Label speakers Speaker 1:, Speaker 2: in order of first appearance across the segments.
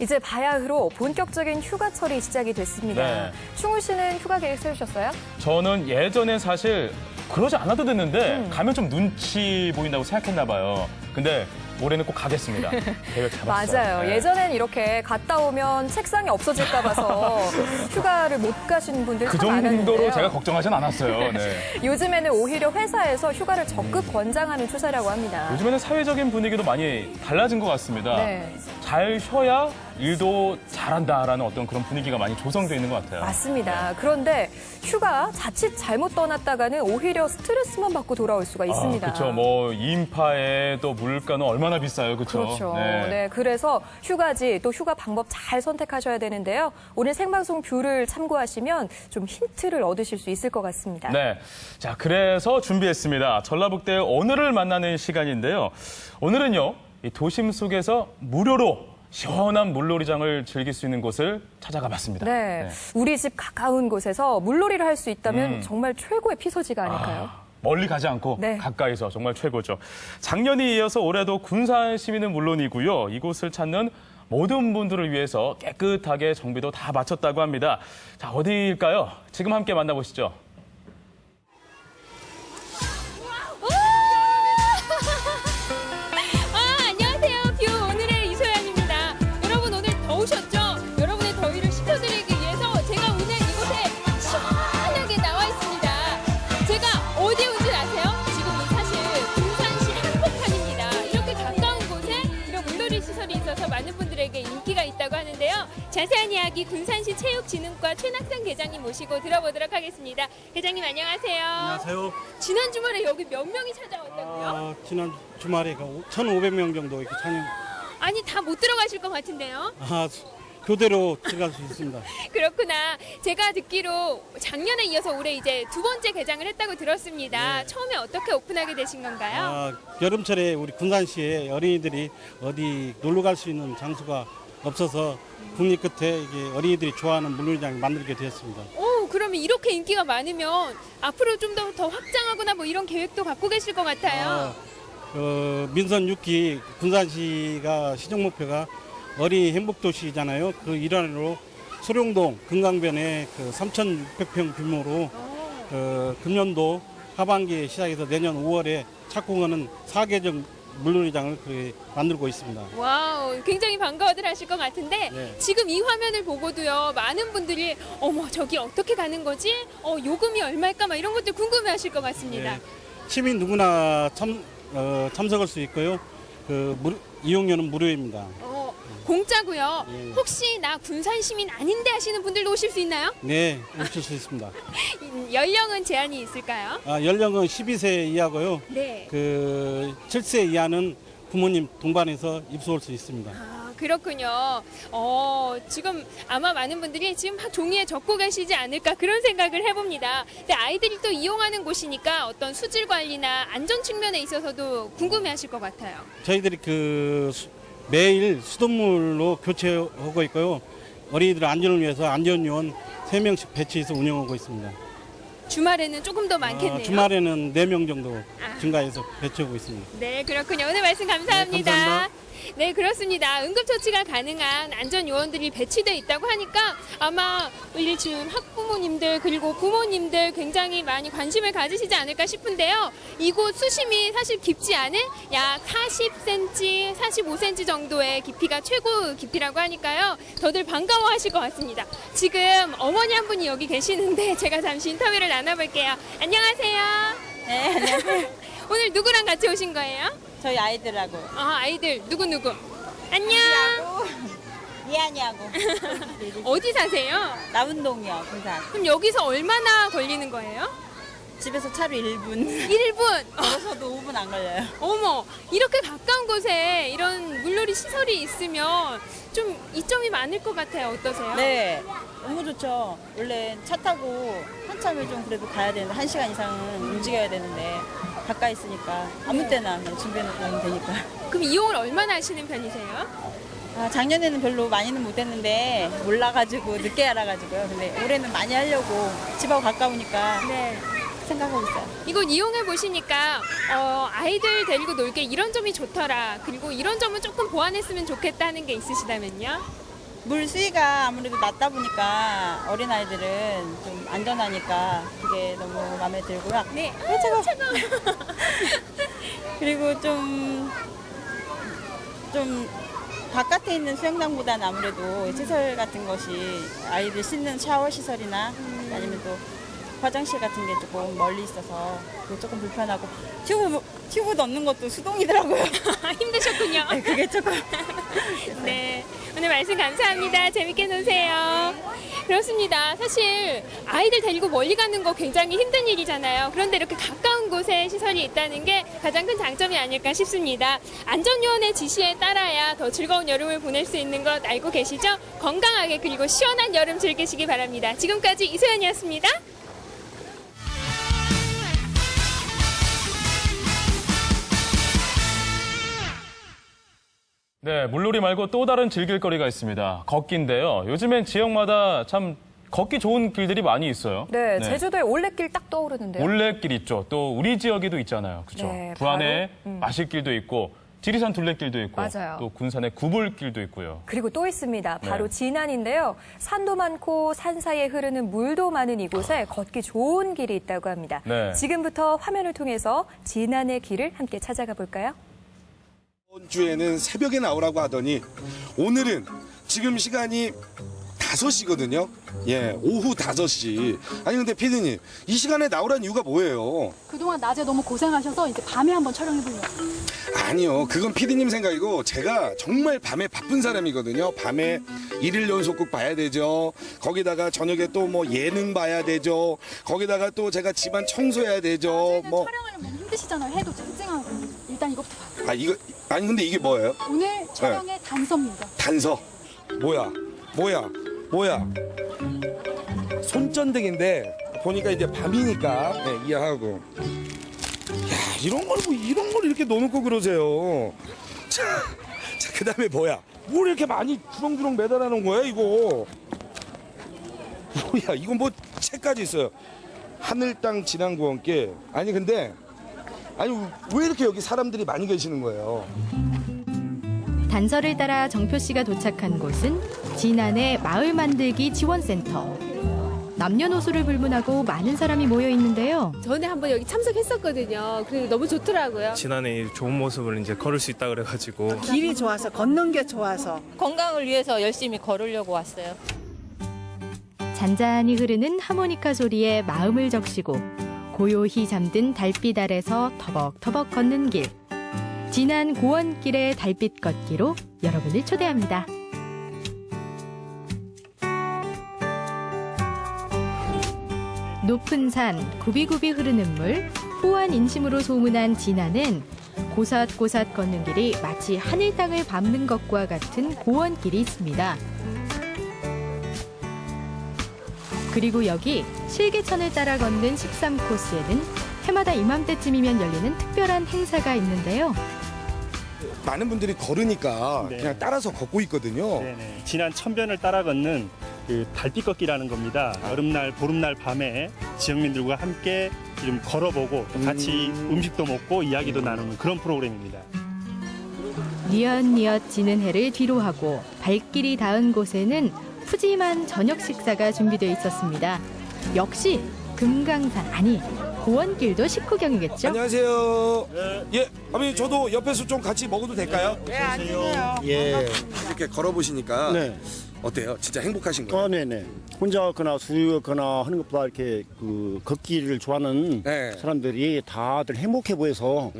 Speaker 1: 이제 바야흐로 본격적인 휴가철이 시작이 됐습니다.
Speaker 2: 네.
Speaker 1: 충우 씨는 휴가 계획 세우셨어요?
Speaker 2: 저는 예전에 사실 그러지 않아도 됐는데 가면 좀 눈치 보인다고 생각했나 봐요. 근데 올해는 꼭 가겠습니다. 계획 잡았어요.
Speaker 1: 맞아요.
Speaker 2: 네.
Speaker 1: 예전엔 이렇게 갔다 오면 책상이 없어질까 봐서 휴가를 못 가시는 분들
Speaker 2: 그
Speaker 1: 참 많았는데요.
Speaker 2: 정도로 제가 걱정하진 않았어요. 네.
Speaker 1: 요즘에는 오히려 회사에서 휴가를 적극 권장하는 추세라고 합니다.
Speaker 2: 요즘에는 사회적인 분위기도 많이 달라진 것 같습니다.
Speaker 1: 네.
Speaker 2: 잘 쉬어야 일도 잘한다라는 어떤 그런 분위기가 많이 조성되어 있는 것 같아요.
Speaker 1: 맞습니다. 그런데 휴가 자칫 잘못 떠났다가는 오히려 스트레스만 받고 돌아올 수가 있습니다.
Speaker 2: 그렇죠. 뭐 인파에 또 물가는 얼마나 비싸요, 그렇죠?
Speaker 1: 그렇죠. 네, 그래서 휴가지 또 휴가 방법 잘 선택하셔야 되는데요. 오늘 생방송 뷰를 참고하시면 좀 힌트를 얻으실 수 있을 것 같습니다.
Speaker 2: 네. 자, 그래서 준비했습니다. 전라북도의 오늘을 만나는 시간인데요. 오늘은요, 이 도심 속에서 무료로 시원한 물놀이장을 즐길 수 있는 곳을 찾아가 봤습니다.
Speaker 1: 네, 우리 집 가까운 곳에서 물놀이를 할 수 있다면 정말 최고의 피서지가 아닐까요?
Speaker 2: 멀리 가지 않고
Speaker 1: 네.
Speaker 2: 가까이서 정말 최고죠. 작년에 이어서 올해도 군산 시민은 물론이고요. 이곳을 찾는 모든 분들을 위해서 깨끗하게 정비도 다 마쳤다고 합니다. 자, 어디일까요? 지금 함께 만나보시죠.
Speaker 3: 안녕하세요. 뷰 오늘의 이소연입니다. 여러분 오늘 더우셨죠? 여러분의 더위를 식혀드리기 위해서 제가 오늘 이곳에 시원하게 나와 있습니다. 제가 어디 온 줄 아세요? 지금은 사실 군산시 한복판입니다. 이렇게 가까운 곳에 이런 물놀이 시설이 있어서 많은 분들에게 인기가 있다고 하는데요. 자세한 이야기 군산시 체육진흥과 최낙선 계장님 모시고 들어보도록 하겠습니다. 계장님 안녕하세요.
Speaker 4: 안녕하세요.
Speaker 3: 지난 주말에 여기 몇 명이 찾아왔다고요?
Speaker 4: 지난 주말에 1,500명 정도 이렇게 찬양,
Speaker 3: 아니 다 못 들어가실 것 같은데요.
Speaker 4: 교대로 들어갈 수 있습니다.
Speaker 3: 그렇구나. 제가 듣기로 작년에 이어서 올해 이제 두 번째 개장을 했다고 들었습니다.
Speaker 4: 네.
Speaker 3: 처음에 어떻게 오픈하게 되신 건가요?
Speaker 4: 여름철에 우리 군산시에 어린이들이 어디 놀러 갈 수 있는 장소가 없어서 국리 끝에 이게 어린이들이 좋아하는 물놀이장을 만들게 되었습니다.
Speaker 3: 오, 그러면 이렇게 인기가 많으면 앞으로 좀 더 확장하거나 뭐 이런 계획도 갖고 계실 것 같아요.
Speaker 4: 민선 6기 군산시가 시정 목표가 어린이 행복도시잖아요. 그 일환으로 소룡동 금강변에 3,600평 규모로 금년도 하반기에 시작해서 내년 5월에 착공하는 4개정 물놀이장을 만들고 있습니다.
Speaker 3: 와우, 굉장히 반가워들 하실 것 같은데
Speaker 4: 네.
Speaker 3: 지금 이 화면을 보고도요 많은 분들이 어머 저기 어떻게 가는 거지? 요금이 얼마일까? 막 이런 것들 궁금해하실 것 같습니다.
Speaker 4: 네. 시민 누구나 참석할 수 있고요. 이용료는 무료입니다.
Speaker 3: 공짜고요.
Speaker 4: 네.
Speaker 3: 혹시 나 군산 시민 아닌데 하시는 분들도 오실 수 있나요?
Speaker 4: 네, 오실 수 있습니다.
Speaker 3: 연령은 제한이 있을까요?
Speaker 4: 연령은 12세 이하고요.
Speaker 3: 네.
Speaker 4: 7세 이하는 부모님 동반해서 입소할 수 있습니다.
Speaker 3: 그렇군요. 지금 아마 많은 분들이 지금 막 종이에 적고 계시지 않을까 그런 생각을 해봅니다. 근데 아이들이 또 이용하는 곳이니까 어떤 수질 관리나 안전 측면에 있어서도 궁금해하실 것 같아요.
Speaker 4: 저희들이 매일 수돗물로 교체하고 있고요. 어린이들 안전을 위해서 안전요원 3명씩 배치해서 운영하고 있습니다.
Speaker 3: 주말에는 조금 더 많겠네요.
Speaker 4: 주말에는 4명 정도 증가해서 배치하고 있습니다.
Speaker 3: 네, 그렇군요. 오늘 말씀 감사합니다.
Speaker 4: 네, 감사합니다.
Speaker 3: 네, 그렇습니다. 응급처치가 가능한 안전요원들이 배치되어 있다고 하니까 아마 지금 학부모님들 그리고 부모님들 굉장히 많이 관심을 가지시지 않을까 싶은데요. 이곳 수심이 사실 깊지 않은 약 40cm, 45cm 정도의 깊이가 최고 깊이라고 하니까요. 더들 반가워하실 것 같습니다. 지금 어머니 한 분이 여기 계시는데 제가 잠시 인터뷰를 나눠볼게요. 안녕하세요.
Speaker 5: 네, 안녕하세요.
Speaker 3: 오늘 누구랑 같이 오신 거예요?
Speaker 5: 저희 아이들하고.
Speaker 3: 아이들 누구? 안녕.
Speaker 5: 미안이하고.
Speaker 3: 어디 사세요?
Speaker 5: 남운동이요, 군산.
Speaker 3: 그럼 여기서 얼마나 걸리는 거예요?
Speaker 5: 집에서 차로 1분.
Speaker 3: 1분.
Speaker 5: 걸어서도 5분 안 걸려요.
Speaker 3: 어머, 이렇게 가까운 곳에 이런 물놀이 시설이 있으면 좀 이점이 많을 것 같아요. 어떠세요?
Speaker 5: 네, 너무 좋죠. 원래 차 타고 한참을 좀 그래도 가야 되는데 1시간 이상은 움직여야 되는데 가까이 있으니까 아무 때나 그냥 준비해놓으면 되니까.
Speaker 3: 그럼 이용을 얼마나 하시는 편이세요?
Speaker 5: 작년에는 별로 많이는 못했는데 몰라가지고 늦게 알아가지고요. 근데 올해는 많이 하려고 집하고 가까우니까
Speaker 3: 네.
Speaker 5: 생각하고 있어요.
Speaker 3: 이곳 이용해 보시니까 아이들 데리고 놀게 이런 점이 좋더라. 그리고 이런 점은 조금 보완했으면 좋겠다는 게 있으시다면요?
Speaker 5: 물 수위가 아무래도 낮다 보니까 어린아이들은 좀 안전하니까 그게 너무 마음에 들고요.
Speaker 3: 네.
Speaker 5: 차가워. 그리고 좀 바깥에 있는 수영장보다는 아무래도 시설 같은 것이 아이들 씻는 샤워 시설이나 아니면 또 화장실 같은 게 조금 멀리 있어서 그게 조금 불편하고 튜브 넣는 것도 수동이더라고요.
Speaker 3: 힘드셨군요.
Speaker 5: 네, 그게 조금.
Speaker 3: 네. 오늘 말씀 감사합니다. 재밌게 노세요. 그렇습니다. 사실 아이들 데리고 멀리 가는 거 굉장히 힘든 일이잖아요. 그런데 이렇게 가까운 곳에 시설이 있다는 게 가장 큰 장점이 아닐까 싶습니다. 안전요원의 지시에 따라야 더 즐거운 여름을 보낼 수 있는 것 알고 계시죠? 건강하게 그리고 시원한 여름 즐기시기 바랍니다. 지금까지 이소연이었습니다.
Speaker 2: 네, 물놀이 말고 또 다른 즐길 거리가 있습니다. 걷기인데요. 요즘엔 지역마다 참 걷기 좋은 길들이 많이 있어요.
Speaker 1: 네, 제주도에 올레길 딱 떠오르는데요.
Speaker 2: 올레길 있죠. 또 우리 지역에도 있잖아요. 그렇죠.
Speaker 1: 네,
Speaker 2: 부안에 마실길도 있고 지리산 둘레길도 있고
Speaker 1: 맞아요.
Speaker 2: 또 군산에 구불길도 있고요.
Speaker 1: 그리고 또 있습니다. 바로
Speaker 2: 네.
Speaker 1: 진안인데요. 산도 많고 산 사이에 흐르는 물도 많은 이곳에 걷기 좋은 길이 있다고 합니다.
Speaker 2: 네.
Speaker 1: 지금부터 화면을 통해서 진안의 길을 함께 찾아가 볼까요?
Speaker 6: 이번 주에는 새벽에 나오라고 하더니 오늘은 지금 시간이 5시거든요. 예, 오후 5시. 아니 근데 피디님, 이 시간에 나오라는 이유가 뭐예요?
Speaker 7: 그동안 낮에 너무 고생하셔서 이제 밤에 한번 촬영해보려고.
Speaker 6: 아니요, 그건 피디님 생각이고 제가 정말 밤에 바쁜 사람이거든요. 밤에 일일 연속극 봐야 되죠. 거기다가 저녁에 또 뭐 예능 봐야 되죠. 거기다가 또 제가 집안 청소해야 되죠. 뭐
Speaker 7: 촬영하려면 너무 힘드시잖아요. 해도 쨍쨍하고. 일단 이것부터 봐요.
Speaker 6: 이거 아니 근데 이게 뭐예요?
Speaker 7: 오늘 촬영의 단서입니다.
Speaker 6: 단서. 뭐야? 손전등인데 보니까 이제 밤이니까 네, 이해하고. 야, 이런 걸 이렇게 넣어놓고 그러세요. 자, 그다음에 뭐야? 뭘 이렇게 많이 주렁주렁 매달아 놓은 거야 이거? 뭐야? 이건 뭐 책까지 있어요. 하늘 땅 진안 구원길. 아니 근데 왜 이렇게 여기 사람들이 많이 계시는 거예요?
Speaker 8: 단서를 따라 정표 씨가 도착한 곳은 진안의 마을 만들기 지원센터. 남녀노소를 불문하고 많은 사람이 모여 있는데요.
Speaker 3: 전에 한번 여기 참석했었거든요. 그리고 너무 좋더라고요.
Speaker 9: 지난해 좋은 모습을 이제 걸을 수 있다 그래가지고
Speaker 10: 길이 좋아서 걷는 게 좋아서
Speaker 5: 건강을 위해서 열심히 걸으려고 왔어요.
Speaker 8: 잔잔히 흐르는 하모니카 소리에 마음을 적시고 고요히 잠든 달빛 아래서 터벅터벅 걷는 길. 진안 고원길의 달빛 걷기로 여러분을 초대합니다. 높은 산, 굽이굽이 흐르는 물, 호환 인심으로 소문난 진안은 고삿고삿 걷는 길이 마치 하늘 땅을 밟는 것과 같은 고원길이 있습니다. 그리고 여기 실개천을 따라 걷는 13코스에는 해마다 이맘때쯤이면 열리는 특별한 행사가 있는데요.
Speaker 6: 많은 분들이 걸으니까
Speaker 4: 네.
Speaker 6: 그냥 따라서 걷고 있거든요.
Speaker 4: 네네. 지난 천변을 따라 걷는 그 달빛 걷기라는 겁니다. 여름날, 보름날 밤에 지역민들과 함께 좀 걸어보고 또 같이 음식도 먹고 이야기도 나누는 그런 프로그램입니다.
Speaker 8: 뉘엿뉘엿 지는 해를 뒤로하고 발길이 닿은 곳에는 푸짐한 저녁 식사가 준비되어 있었습니다. 역시 금강산, 아니 고원길도 식후경이겠죠?
Speaker 6: 안녕하세요. 예, 아버님 저도 옆에서 좀 같이 먹어도 될까요?
Speaker 10: 네, 앉으세요.
Speaker 6: 예. 이렇게 걸어보시니까
Speaker 11: 네.
Speaker 6: 어때요? 진짜 행복하신 거예요?
Speaker 11: 네네. 혼자 걷거나 수유거나 하는 것보다 이렇게 그 걷기를 좋아하는
Speaker 6: 네.
Speaker 11: 사람들이 다들 행복해 보여서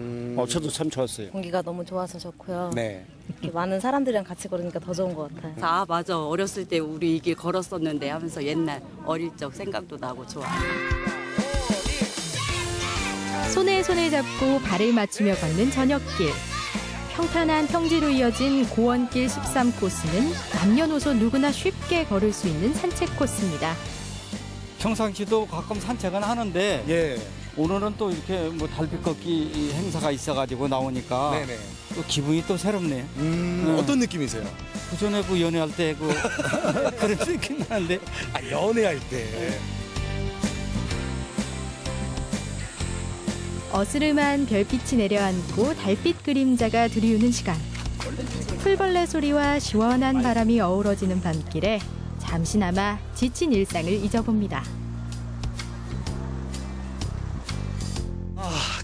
Speaker 11: 저도 참 좋았어요.
Speaker 12: 공기가 너무 좋아서 좋고요.
Speaker 6: 네.
Speaker 12: 이렇게 많은 사람들이랑 같이 걸으니까 더 좋은 것 같아요.
Speaker 13: 아, 맞아. 어렸을 때 우리 이 길 걸었었는데 하면서 옛날 어릴 적 생각도 나고 좋아.
Speaker 8: 손에 손을 잡고 발을 맞추며 걷는 저녁길. 평탄한 평지로 이어진 고원길 13코스는 남녀노소 누구나 쉽게 걸을 수 있는 산책 코스입니다.
Speaker 14: 평상시도 가끔 산책은 하는데
Speaker 6: 예.
Speaker 14: 오늘은 또 이렇게 뭐 달빛 걷기 행사가 있어가지고 나오니까
Speaker 6: 네네.
Speaker 14: 또 기분이 또 새롭네요.
Speaker 6: 어떤 느낌이세요?
Speaker 14: 그전에 그 연애할 때 그 그런 느낌 나는데.
Speaker 6: 연애할 때.
Speaker 8: 어스름한 별빛이 내려앉고 달빛 그림자가 드리우는 시간. 풀벌레 소리와 시원한 바람이 어우러지는 밤길에 잠시나마 지친 일상을 잊어봅니다.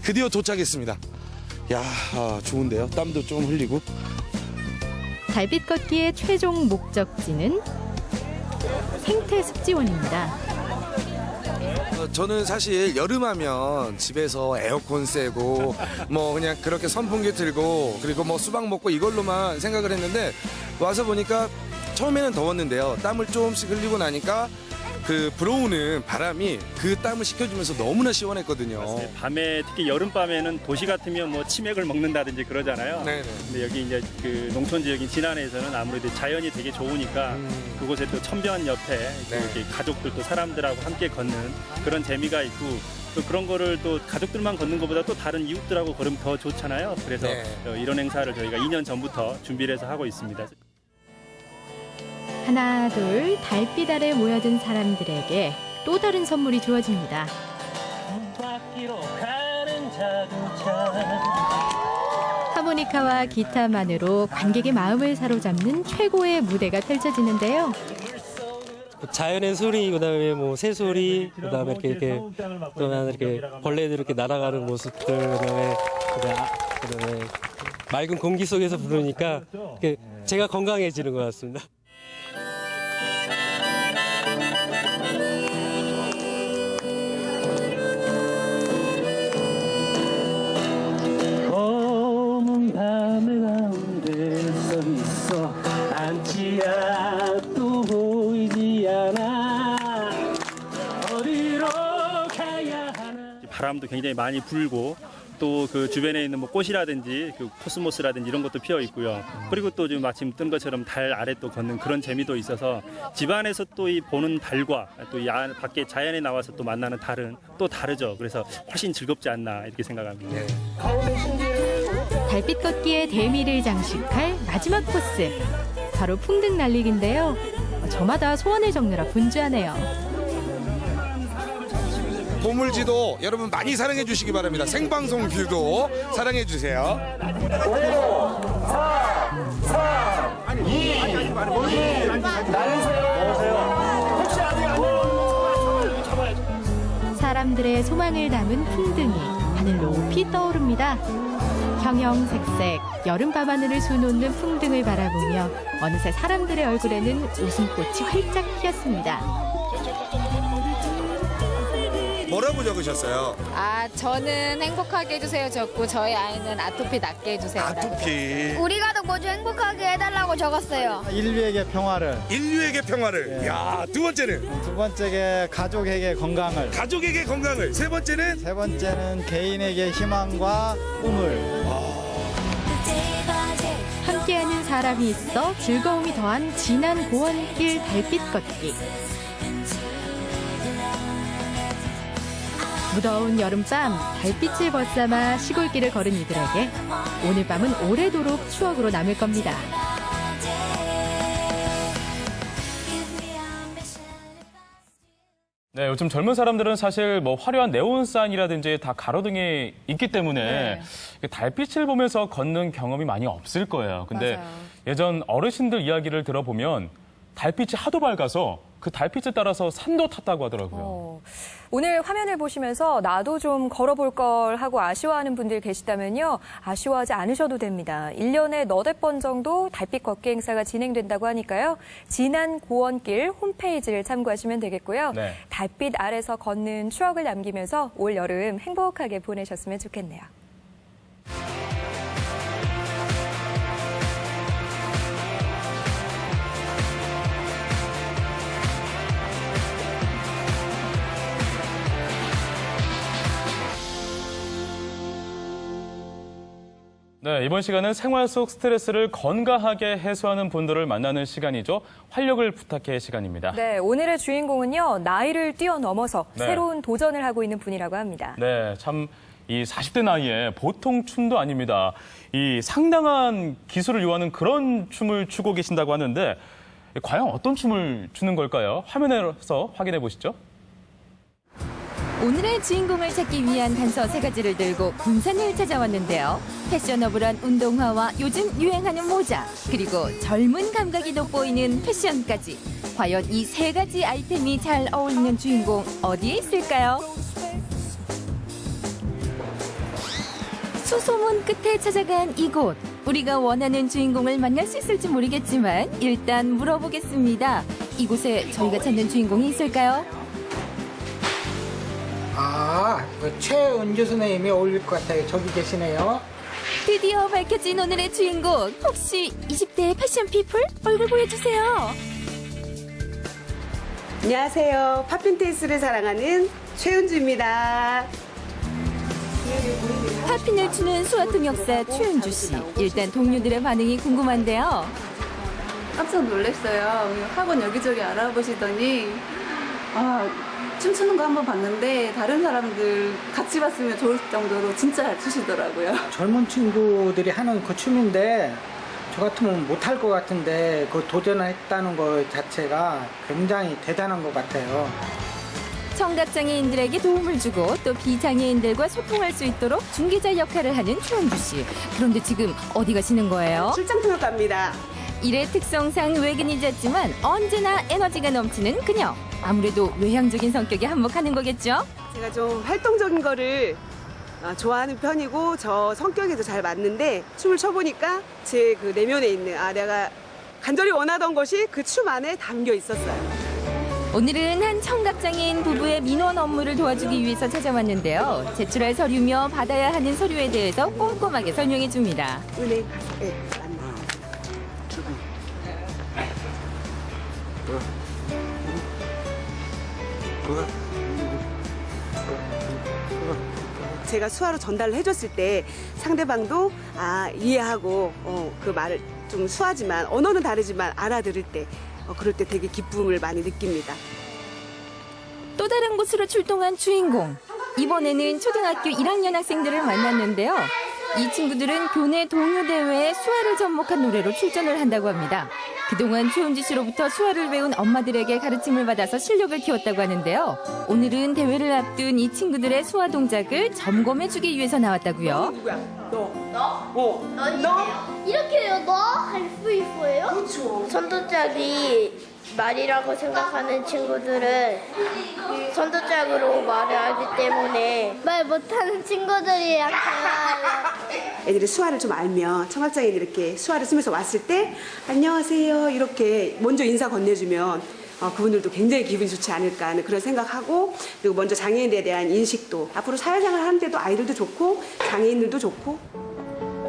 Speaker 6: 드디어 도착했습니다. 야, 좋은데요. 땀도 좀 흘리고.
Speaker 8: 달빛 걷기의 최종 목적지는 생태습지원입니다.
Speaker 6: 저는 사실 여름하면 집에서 에어컨 쐬고 뭐 그냥 그렇게 선풍기 틀고 그리고 뭐 수박 먹고 이걸로만 생각을 했는데 와서 보니까 처음에는 더웠는데요. 땀을 조금씩 흘리고 나니까 그 불어오는 바람이 그 땀을 식혀주면서 너무나 시원했거든요.
Speaker 4: 맞습니다. 밤에 특히 여름밤에는 도시 같으면 뭐 치맥을 먹는다든지 그러잖아요.
Speaker 6: 네네.
Speaker 4: 근데 여기 이제 그 농촌 지역인 진안에서는 아무래도 자연이 되게 좋으니까 그곳에 또 천변 옆에
Speaker 6: 네.
Speaker 4: 이렇게 가족들 또 사람들하고 함께 걷는 그런 재미가 있고 또 그런 거를 또 가족들만 걷는 것보다 또 다른 이웃들하고 걸으면 더 좋잖아요. 그래서
Speaker 6: 네.
Speaker 4: 이런 행사를 저희가 2년 전부터 준비를 해서 하고 있습니다.
Speaker 8: 하나, 둘, 달빛 아래 모여든 사람들에게 또 다른 선물이 주어집니다. 하모니카와 기타만으로 관객의 마음을 사로잡는 최고의 무대가 펼쳐지는데요.
Speaker 15: 자연의 소리, 그다음에 뭐 새소리, 그다음에 이렇게 벌레들 이렇게 날아가는 모습들, 그다음에 맑은 공기 속에서 부르니까 제가 건강해지는 것 같습니다.
Speaker 16: 검은 밤의 가운데 서 있어 안치야 또 보이지 않아 어디로 가야 하나.
Speaker 4: 바람도 굉장히 많이 불고 또 그 주변에 있는 뭐 꽃이라든지 그 코스모스라든지 이런 것도 피어 있고요. 그리고 또 지금 마침 뜬 것처럼 달 아래 또 걷는 그런 재미도 있어서 집안에서 또 이 보는 달과 또 이 밖에 자연에 나와서 또 만나는 달은 또 다르죠. 그래서 훨씬 즐겁지 않나 이렇게 생각합니다.
Speaker 8: 달빛 걷기의 대미를 장식할 마지막 코스, 바로 풍등 날리기인데요. 저마다 소원을 적느라 분주하네요.
Speaker 6: 보물지도 여러분 많이 사랑해 주시기 바랍니다. 생방송 뷰도 사랑해 주세요.
Speaker 16: 5, 4, 3, 2, 1 날리세요. 혹시 아직 안 내려오면
Speaker 8: 사람들의 소망을 담은 풍등이 하늘 높이 떠오릅니다. 형형색색 여름 밤하늘을 수놓는 풍등을 바라보며 어느새 사람들의 얼굴에는 웃음꽃이 활짝 피었습니다.
Speaker 6: 뭐라고 적으셨어요?
Speaker 7: 저는 행복하게 해주세요 적고 저희 아이는 아토피 낫게 해주세요.
Speaker 6: 아토피.
Speaker 7: 우리 가족 모두 행복하게 해달라고 적었어요.
Speaker 11: 인류에게 평화를.
Speaker 6: 인류에게 평화를.
Speaker 11: 네.
Speaker 6: 야, 두 번째는
Speaker 11: 두 번째게 가족에게 건강을.
Speaker 6: 가족에게 건강을. 세 번째는
Speaker 11: 세 번째는 개인에게 희망과 꿈을.
Speaker 8: 함께하는 사람이 있어 즐거움이 더한 진한 고원길 달빛 걷기. 무더운 여름밤 달빛을 벗삼아 시골길을 걸은 이들에게 오늘 밤은 오래도록 추억으로 남을 겁니다.
Speaker 2: 네, 요즘 젊은 사람들은 사실 뭐 화려한 네온사인이라든지 다 가로등이 있기 때문에 달빛을 보면서 걷는 경험이 많이 없을 거예요. 근데
Speaker 1: 맞아요.
Speaker 2: 예전 어르신들 이야기를 들어보면 달빛이 하도 밝아서 그 달빛을 따라서 산도 탔다고 하더라고요.
Speaker 1: 오늘 화면을 보시면서 나도 좀 걸어볼 걸 하고 아쉬워하는 분들 계시다면요. 아쉬워하지 않으셔도 됩니다. 1년에 너댓 번 정도 달빛 걷기 행사가 진행된다고 하니까요. 진안 고원길 홈페이지를 참고하시면 되겠고요.
Speaker 2: 네.
Speaker 1: 달빛 아래서 걷는 추억을 남기면서 올 여름 행복하게 보내셨으면 좋겠네요.
Speaker 2: 네, 이번 시간은 생활 속 스트레스를 건강하게 해소하는 분들을 만나는 시간이죠. 활력을 부탁해 시간입니다.
Speaker 1: 네, 오늘의 주인공은요. 나이를 뛰어넘어서
Speaker 2: 네.
Speaker 1: 새로운 도전을 하고 있는 분이라고 합니다.
Speaker 2: 네, 참 이 40대 나이에 보통 춤도 아닙니다. 이 상당한 기술을 요하는 그런 춤을 추고 계신다고 하는데 과연 어떤 춤을 추는 걸까요? 화면에서 확인해 보시죠.
Speaker 8: 오늘의 주인공을 찾기 위한 단서 3가지를 들고 군산을 찾아왔는데요. 패셔너블한 운동화와 요즘 유행하는 모자, 그리고 젊은 감각이 돋보이는 패션까지. 과연 이 3가지 아이템이 잘 어울리는 주인공 어디에 있을까요? 수소문 끝에 찾아간 이곳. 우리가 원하는 주인공을 만날 수 있을지 모르겠지만 일단 물어보겠습니다. 이곳에 저희가 찾는 주인공이 있을까요?
Speaker 17: 최은주 선생님이 어울릴 것 같아요. 저기 계시네요.
Speaker 8: 드디어 밝혀진 오늘의 주인공. 혹시 20대 패션 피플? 얼굴 보여주세요.
Speaker 18: 안녕하세요. 팝핀댄스를 사랑하는 최은주입니다.
Speaker 8: 팝핀을 추는 수화통역사 최은주 씨. 일단 동료들의 반응이 궁금한데요.
Speaker 19: 깜짝 놀랐어요. 학원 여기저기 알아보시더니 춤추는 거 한번 봤는데 다른 사람들 같이 봤으면 좋을 정도로 진짜 잘 추시더라고요.
Speaker 17: 젊은 친구들이 하는 그 춤인데 저 같으면 못할 것 같은데 그 도전했다는 것 자체가 굉장히 대단한 것 같아요.
Speaker 8: 청각장애인들에게 도움을 주고 또 비장애인들과 소통할 수 있도록 중개자 역할을 하는 최은주 씨. 그런데 지금 어디 가시는 거예요?
Speaker 18: 출장 통역 갑니다.
Speaker 8: 일의 특성상 외근이졌지만 언제나 에너지가 넘치는 그녀. 아무래도 외향적인 성격에 한몫하는 거겠죠?
Speaker 18: 제가 좀 활동적인 거를 좋아하는 편이고 저 성격에도 잘 맞는데 춤을 춰보니까 제 그 내면에 있는 내가 간절히 원하던 것이 그 춤 안에 담겨 있었어요.
Speaker 8: 오늘은 한 청각장애인 부부의 민원 업무를 도와주기 위해서 찾아왔는데요. 제출할 서류며 받아야 하는 서류에 대해서 꼼꼼하게 설명해 줍니다.
Speaker 18: 은행 가서 맞나. 제가 수화로 전달을 해줬을 때 상대방도 이해하고 그 말을 좀 수화지만 언어는 다르지만 알아들을 때 그럴 때 되게 기쁨을 많이 느낍니다.
Speaker 8: 또 다른 곳으로 출동한 주인공. 이번에는 초등학교 1학년 학생들을 만났는데요. 이 친구들은 교내 동요 대회에 수화를 접목한 노래로 출전을 한다고 합니다. 그동안 최은주 씨로부터 수화를 배운 엄마들에게 가르침을 받아서 실력을 키웠다고 하는데요. 오늘은 대회를 앞둔 이 친구들의 수화 동작을 점검해주기 위해서 나왔다고요.
Speaker 18: 누구야? 너?
Speaker 20: 너? 이렇게요? 너? 할 수 있어요?
Speaker 18: 그렇죠.
Speaker 20: 선도짝이 말이라고 생각하는 친구들은 선도짝으로 말을 하기 때문에 말 못하는 친구들이랑 대화해요.
Speaker 18: 애들이 수화를 좀 알면 청각장애인이 이렇게 수화를 쓰면서 왔을 때 안녕하세요 이렇게 먼저 인사 건네주면 그분들도 굉장히 기분이 좋지 않을까 하는 그런 생각하고 그리고 먼저 장애인에 대한 인식도 앞으로 사회생활 하는 데도 아이들도 좋고 장애인들도 좋고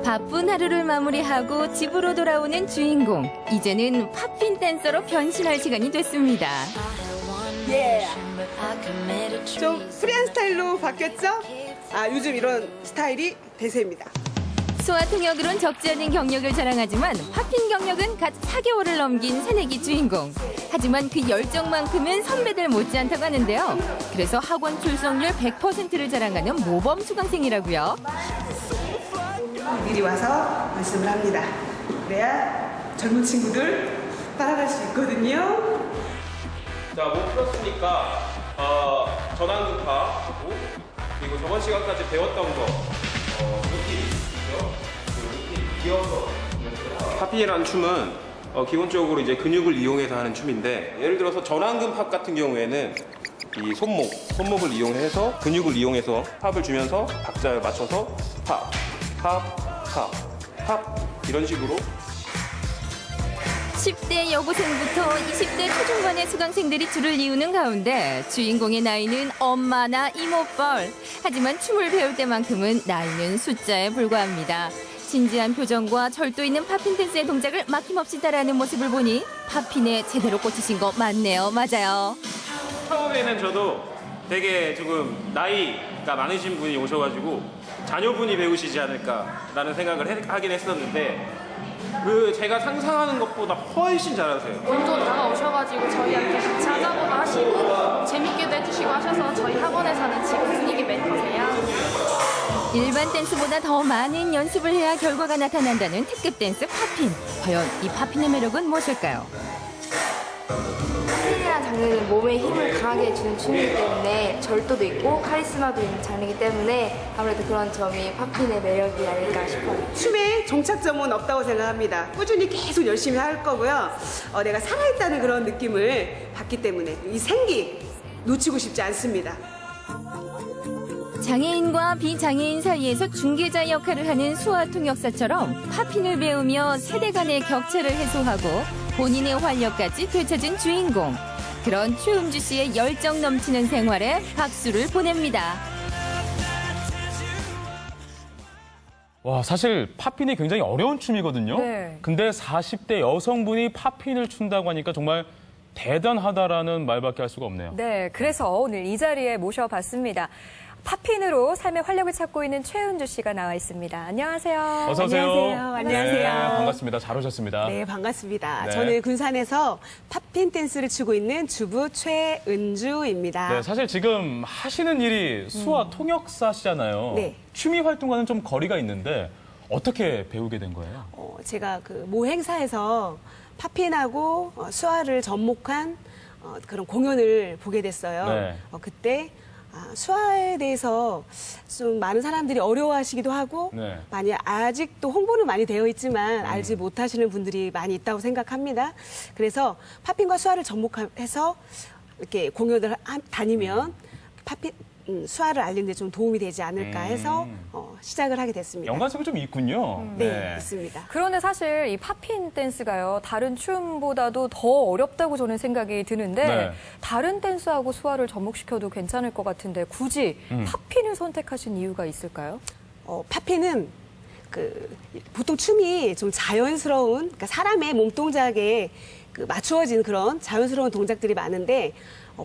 Speaker 8: 바쁜 하루를 마무리하고 집으로 돌아오는 주인공. 이제는 팝핀 댄서로 변신할 시간이 됐습니다.
Speaker 18: 좀 프리한 스타일로 바뀌었죠? 요즘 이런 스타일이 대세입니다.
Speaker 8: 수화 통역으론 적지 않은 경력을 자랑하지만 팝핀 경력은 갓 4개월을 넘긴 새내기 주인공. 하지만 그 열정만큼은 선배들 못지않다고 하는데요. 그래서 학원 출석률 100%를 자랑하는 모범 수강생이라고요.
Speaker 18: 미리 와서 말씀을 합니다. 그래야 젊은 친구들 따라갈 수 있거든요.
Speaker 21: 자, 못 풀었으니까 전환급하고 그리고 저번 시간까지 배웠던 거 루틴 이어서 팝핀이라는 춤은 기본적으로 이제 근육을 이용해서 하는 춤인데 예를 들어서 전완근 팝 같은 경우에는 이 손목을 이용해서 근육을 이용해서 팝을 주면서 박자에 맞춰서 팝 이런 식으로
Speaker 8: 10대 여고생부터 20대 초중반의 수강생들이 줄을 이루는 가운데 주인공의 나이는 엄마나 이모뻘. 하지만 춤을 배울 때만큼은 나이는 숫자에 불과합니다. 진지한 표정과 절도 있는 팝핀 댄스의 동작을 막힘없이 따라하는 모습을 보니 팝핀에 제대로 꽂히신 거 맞네요. 맞아요.
Speaker 21: 처음에는 저도 되게 조금 나이가 많으신 분이 오셔가지고 자녀분이 배우시지 않을까라는 생각을 하긴 했었는데 제가 상상하는 것보다 훨씬 잘하세요.
Speaker 22: 먼저 다가오셔가지고 저희한테 같이 하자고 하시고 재밌게도 해주시고 하셔서 저희 학원에서는 지금 분위기 메이커세요.
Speaker 8: 일반 댄스보다 더 많은 연습을 해야 결과가 나타난다는 특급 댄스 팝핀. 과연 이 팝핀의 매력은 무엇일까요?
Speaker 3: 팝이라는 장르는 몸에 힘을 강하게 주는 춤이기 때문에 절도도 있고 카리스마도 있는 장르이기 때문에 아무래도 그런 점이 팝핀의 매력이 아닐까 싶어요.
Speaker 18: 춤의 종착점은 없다고 생각합니다. 꾸준히 계속 열심히 할 거고요. 내가 살아있다는 그런 느낌을 받기 때문에 이 생기 놓치고 싶지 않습니다.
Speaker 9: 장애인과 비장애인 사이에서 중개자 역할을 하는 수화통역사처럼 팝핀을 배우며 세대 간의 격차를 해소하고 본인의 활력까지 되찾은 주인공. 그런 최은주 씨의 열정 넘치는 생활에 박수를 보냅니다.
Speaker 2: 와, 사실 팝핀이 굉장히 어려운 춤이거든요.
Speaker 1: 네.
Speaker 2: 근데 40대 여성분이 팝핀을 춘다고 하니까 정말 대단하다라는 말밖에 할 수가 없네요.
Speaker 1: 네, 그래서 오늘 이 자리에 모셔봤습니다. 팝핀으로 삶의 활력을 찾고 있는 최은주 씨가 나와 있습니다. 안녕하세요.
Speaker 2: 어서 오세요.
Speaker 18: 안녕하세요.
Speaker 2: 네, 반갑습니다. 잘 오셨습니다.
Speaker 18: 네, 반갑습니다.
Speaker 2: 네.
Speaker 18: 저는 군산에서 팝핀 댄스를 추고 있는 주부 최은주입니다.
Speaker 2: 네, 사실 지금 하시는 일이 수화 통역사시잖아요.
Speaker 18: 네.
Speaker 2: 취미 활동과는 좀 거리가 있는데 어떻게 배우게 된 거예요?
Speaker 18: 제가 그 모 행사에서 팝핀하고 수화를 접목한 그런 공연을 보게 됐어요.
Speaker 2: 네.
Speaker 18: 그때 수화에 대해서 좀 많은 사람들이 어려워하시기도 하고
Speaker 2: 네.
Speaker 18: 많이 아직도 홍보는 많이 되어 있지만 알지 못하시는 분들이 많이 있다고 생각합니다. 그래서 팝핀과 수화를 접목해서 이렇게 공연을 다니면 팝핀 수화를 알리는 데 좀 도움이 되지 않을까 해서 시작을 하게 됐습니다.
Speaker 2: 연관성이 좀 있군요.
Speaker 18: 네, 있습니다.
Speaker 1: 그런데 사실 이 팝핀 댄스가요, 다른 춤보다도 더 어렵다고 저는 생각이 드는데
Speaker 2: 네.
Speaker 1: 다른 댄스하고 수화를 접목시켜도 괜찮을 것 같은데 굳이 팝핀을 선택하신 이유가 있을까요?
Speaker 18: 팝핀은 보통 춤이 좀 자연스러운, 그러니까 사람의 몸 동작에 맞추어진 그런 자연스러운 동작들이 많은데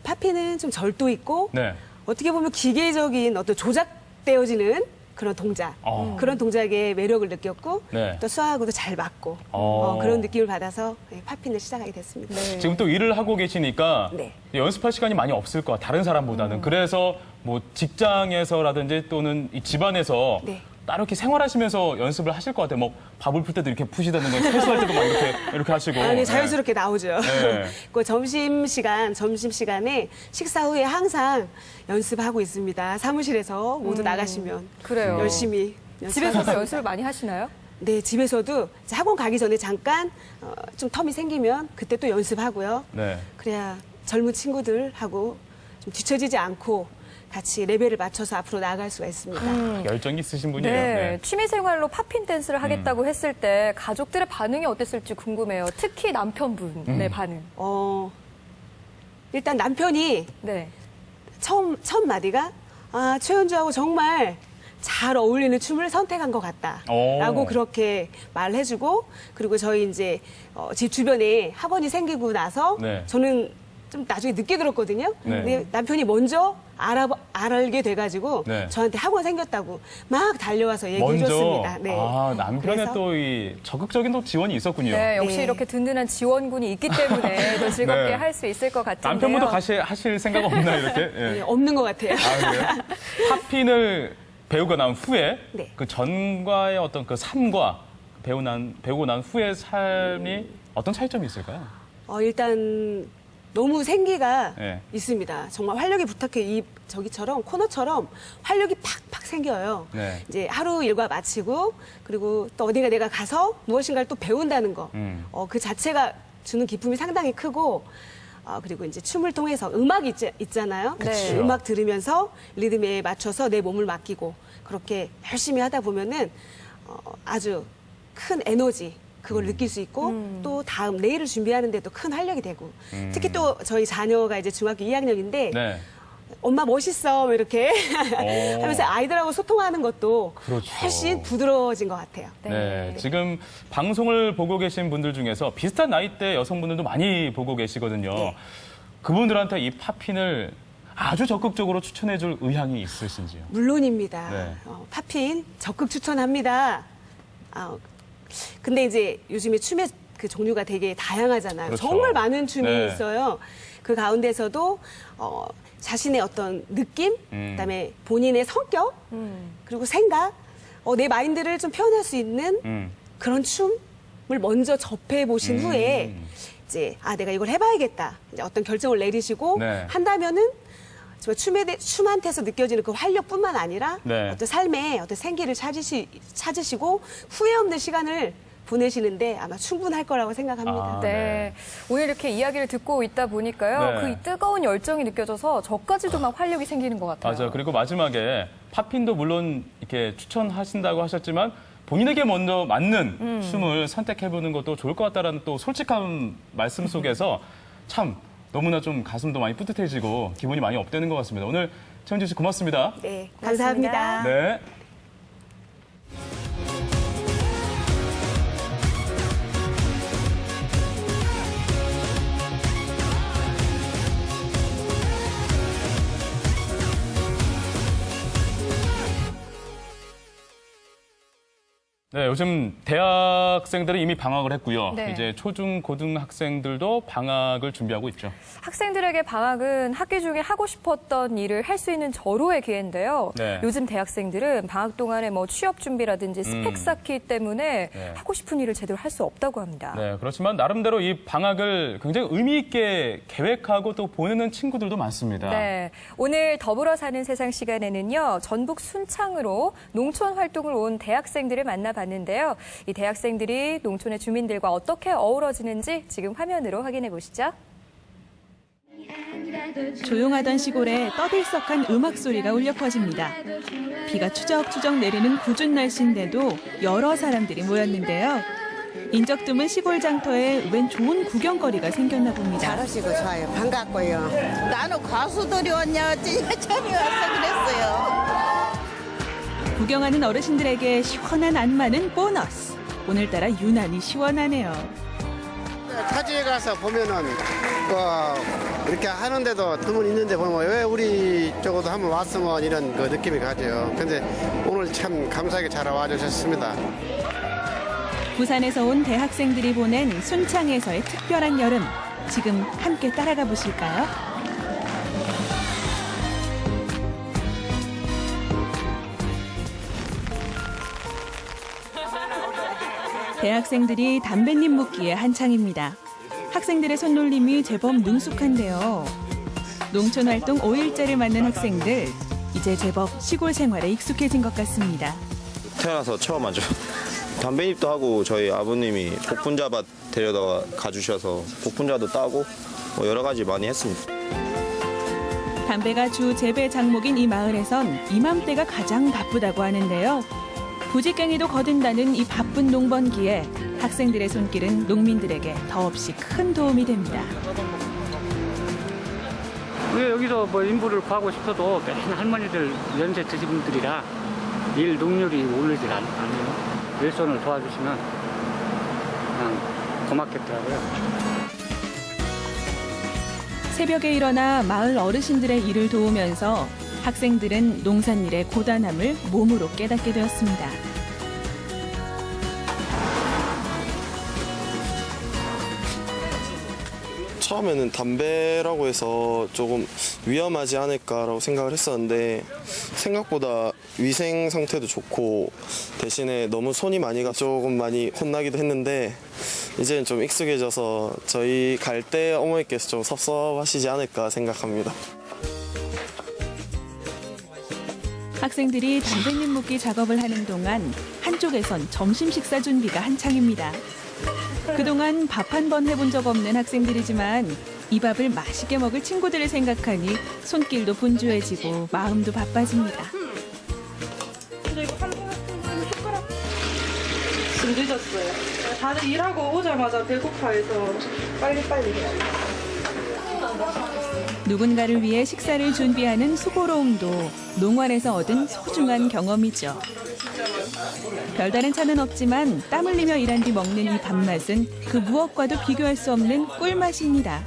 Speaker 18: 팝핀은 좀 절도 있고
Speaker 2: 네.
Speaker 18: 어떻게 보면 기계적인 어떤 조작되어지는 그런 동작, 그런 동작의 매력을 느꼈고
Speaker 2: 네.
Speaker 18: 또 수화하고도 잘 맞고 그런 느낌을 받아서 팝핀을 시작하게 됐습니다.
Speaker 2: 지금 또 일을 하고 계시니까
Speaker 18: 네.
Speaker 2: 연습할 시간이 많이 없을 거야, 다른 사람보다는. 그래서 뭐 직장에서라든지 또는 이 집안에서
Speaker 18: 네.
Speaker 2: 따로 이렇게 생활하시면서 연습을 하실 것 같아요. 뭐 밥을 풀 때도 이렇게 푸시다는 거, 세수할 때도 막 이렇게 하시고.
Speaker 18: 네, 자연스럽게 나오죠.
Speaker 2: 네.
Speaker 18: 그 점심시간에 식사 후에 항상 연습하고 있습니다. 사무실에서 모두 나가시면
Speaker 1: 그래요.
Speaker 18: 열심히
Speaker 1: 집에서도
Speaker 18: 연습합니다.
Speaker 1: 연습을 많이 하시나요?
Speaker 18: 네, 집에서도 이제 학원 가기 전에 잠깐 좀 텀이 생기면 그때 또 연습하고요.
Speaker 2: 네.
Speaker 18: 그래야 젊은 친구들하고 좀 뒤처지지 않고 같이 레벨을 맞춰서 앞으로 나아갈 수가 있습니다.
Speaker 2: 열정이 있으신 분이에요.
Speaker 1: 네, 취미생활로 팝핀 댄스를 하겠다고 했을 때 가족들의 반응이 어땠을지 궁금해요. 특히 남편분의 반응.
Speaker 18: 일단 남편이
Speaker 1: 네.
Speaker 18: 첫 마디가 최은주하고 정말 잘 어울리는 춤을 선택한 것 같다라고 그렇게 말을 해주고, 그리고 저희 이제 집 주변에 학원이 생기고 나서
Speaker 2: 네.
Speaker 18: 저는 좀 나중에 늦게 들었거든요.
Speaker 2: 네.
Speaker 18: 근데 남편이 먼저 알게 돼가지고
Speaker 2: 네.
Speaker 18: 저한테 학원 생겼다고 막 달려와서 얘기해줬습니다. 네.
Speaker 2: 남편의
Speaker 18: 그래서
Speaker 2: 또 이 적극적인 또 지원이 있었군요.
Speaker 1: 네, 역시 이렇게 든든한 지원군이 있기 때문에 더 즐겁게
Speaker 2: 네.
Speaker 1: 할 수 있을 것 같은데요.
Speaker 2: 남편분도 하실 생각 없나요, 이렇게? 예.
Speaker 18: 네, 없는 것 같아요.
Speaker 2: 그래요? 팝핀을 배우고 난 후에
Speaker 18: 네.
Speaker 2: 그 전과의 어떤 그 삶과 배우고 난 후의 삶이 어떤 차이점이 있을까요?
Speaker 18: 일단 너무 생기가
Speaker 2: 네.
Speaker 18: 있습니다. 정말 활력이 부탁해 저기처럼 코너처럼 활력이 팍팍 생겨요.
Speaker 2: 네.
Speaker 18: 이제 하루 일과 마치고 그리고 또 어디가 내가 가서 무엇인가를 또 배운다는 거. 그 자체가 주는 기쁨이 상당히 크고 그리고 이제 춤을 통해서 음악이 있잖아요.
Speaker 1: 네.
Speaker 18: 음악 들으면서 리듬에 맞춰서 내 몸을 맡기고 그렇게 열심히 하다 보면은 아주 큰 에너지 그걸 느낄 수 있고 또 다음 내일을 준비하는데도 큰 활력이 되고 특히 또 저희 자녀가 이제 중학교 2학년인데
Speaker 2: 네.
Speaker 18: 엄마 멋있어 이렇게 하면서 아이들하고 소통하는 것도
Speaker 2: 그렇죠.
Speaker 18: 훨씬 부드러워진 것 같아요.
Speaker 2: 네. 지금 방송을 보고 계신 분들 중에서 비슷한 나이대 여성분들도 많이 보고 계시거든요.
Speaker 18: 네.
Speaker 2: 그분들한테 이 팝핀을 아주 적극적으로 추천해줄 의향이 있으신지요?
Speaker 18: 물론입니다.
Speaker 2: 네.
Speaker 18: 팝핀 적극 추천합니다. 근데 이제 요즘에 춤의 그 종류가 되게 다양하잖아요.
Speaker 2: 그렇죠.
Speaker 18: 정말 많은 춤이
Speaker 2: 네.
Speaker 18: 있어요. 그 가운데서도 자신의 어떤 느낌, 그다음에 본인의 성격, 그리고 생각, 내 마인드를 좀 표현할 수 있는 그런 춤을 먼저 접해 보신 후에 할지, 내가 이걸 해봐야겠다. 이제 어떤 결정을 내리시고
Speaker 2: 네.
Speaker 18: 한다면은 정말 춤한테서 느껴지는 그 활력뿐만 아니라
Speaker 2: 네.
Speaker 18: 어떤 삶의 어떤 생기를 찾으시고 후회 없는 시간을 보내시는데 아마 충분할 거라고 생각합니다.
Speaker 1: 네. 오늘 이렇게 이야기를 듣고 있다 보니까요.
Speaker 2: 네.
Speaker 1: 그 뜨거운 열정이 느껴져서 저까지도 막 활력이 생기는 것 같아요.
Speaker 2: 맞아요. 그리고 마지막에 팝핀도 물론 이렇게 추천하신다고 하셨지만 본인에게 먼저 맞는 춤을 선택해보는 것도 좋을 것 같다라는 또 솔직한 말씀 속에서 참 너무나 좀 가슴도 많이 뿌듯해지고 기분이 많이 업되는 것 같습니다. 오늘 최은주 씨 고맙습니다.
Speaker 18: 네, 감사합니다.
Speaker 2: 네. 네, 요즘 대학생들은 이미 방학을 했고요.
Speaker 1: 네.
Speaker 2: 이제 초중 고등학생들도 방학을 준비하고 있죠.
Speaker 1: 학생들에게 방학은 학기 중에 하고 싶었던 일을 할 수 있는 절호의 기회인데요.
Speaker 2: 네.
Speaker 1: 요즘 대학생들은 방학 동안에 뭐 취업 준비라든지 스펙 쌓기 때문에
Speaker 2: 네.
Speaker 1: 하고 싶은 일을 제대로 할 수 없다고 합니다.
Speaker 2: 네, 그렇지만 나름대로 이 방학을 굉장히 의미 있게 계획하고 또 보내는 친구들도 많습니다.
Speaker 1: 네, 오늘 더불어 사는 세상 시간에는요, 전북 순창으로 농촌 활동을 온 대학생들을 만나봤는데요. 이 대학생들이 농촌의 주민들과 어떻게 어우러지는지 지금 화면으로 확인해 보시죠.
Speaker 5: 조용하던 시골에 떠들썩한 음악 소리가 울려 퍼집니다. 비가 추적추적 내리는 궂은 날씨인데도 여러 사람들이 모였는데요. 인적 드문 시골 장터에 웬 좋은 구경거리가 생겼나 봅니다.
Speaker 10: 잘하시고 좋아요. 반갑고요. 나는 가수들이 왔냐 어찌냐 처음에 와서 그랬어요.
Speaker 5: 구경하는 어르신들에게 시원한 안마는 보너스. 오늘따라 유난히 시원하네요.
Speaker 23: 타지에 가서 보면은 이렇게 하는데도 드문 있는데 보면 왜 우리 쪽으로도 한번 왔으면 이런 그 느낌이 가죠. 근데 오늘 참 감사하게 잘 와주셨습니다.
Speaker 5: 부산에서 온 대학생들이 보낸 순창에서의 특별한 여름. 지금 함께 따라가 보실까요? 대학생들이 담뱃잎 묻기에 한창입니다. 학생들의 손놀림이 제법 능숙한데요. 농촌 활동 5일째를 맞는 학생들, 이제 제법 시골 생활에 익숙해진 것 같습니다.
Speaker 24: 태어나서 처음 하죠. 담배잎도 하고 저희 아버님이 복분자밭 데려다가 가주셔서 복분자도 따고 뭐 여러 가지 많이 했습니다.
Speaker 5: 담배가 주 재배 작목인 이 마을에선 이맘때가 가장 바쁘다고 하는데요. 부직갱이도 거둔다는 이 바쁜 농번기에 학생들의 손길은 농민들에게 더없이 큰 도움이 됩니다.
Speaker 25: 왜 여기서 뭐 인부를 구하고 싶어도 맨 할머니들 연세 드신 분들이라 일 능률이 오르질 않아요. 일손을 도와주시면 그냥 고맙겠더라고요.
Speaker 5: 새벽에 일어나 마을 어르신들의 일을 도우면서 학생들은 농산일의 고단함을 몸으로 깨닫게 되었습니다.
Speaker 24: 처음에는 담배라고 해서 조금 위험하지 않을까라고 생각을 했었는데 생각보다 위생 상태도 좋고 대신에 너무 손이 많이 가 조금 많이 혼나기도 했는데 이제는 좀 익숙해져서 저희 갈 때 어머니께서 좀 섭섭하시지 않을까 생각합니다.
Speaker 5: 학생들이 담뱃잎 묻기 작업을 하는 동안 한쪽에선 점심 식사 준비가 한창입니다. 그동안 밥 한 번 해본 적 없는 학생들이지만 이 밥을 맛있게 먹을 친구들을 생각하니 손길도 분주해지고 마음도 바빠집니다.
Speaker 19: 지금 늦었어요. 다들 일하고 오자마자 배고파해서 빨리빨리 해야 돼요.
Speaker 5: 누군가를 위해 식사를 준비하는 수고로움도 농활에서 얻은 소중한 경험이죠. 별다른 차는 없지만 땀 흘리며 일한 뒤 먹는 이 밥맛은 그 무엇과도 비교할 수 없는 꿀맛입니다.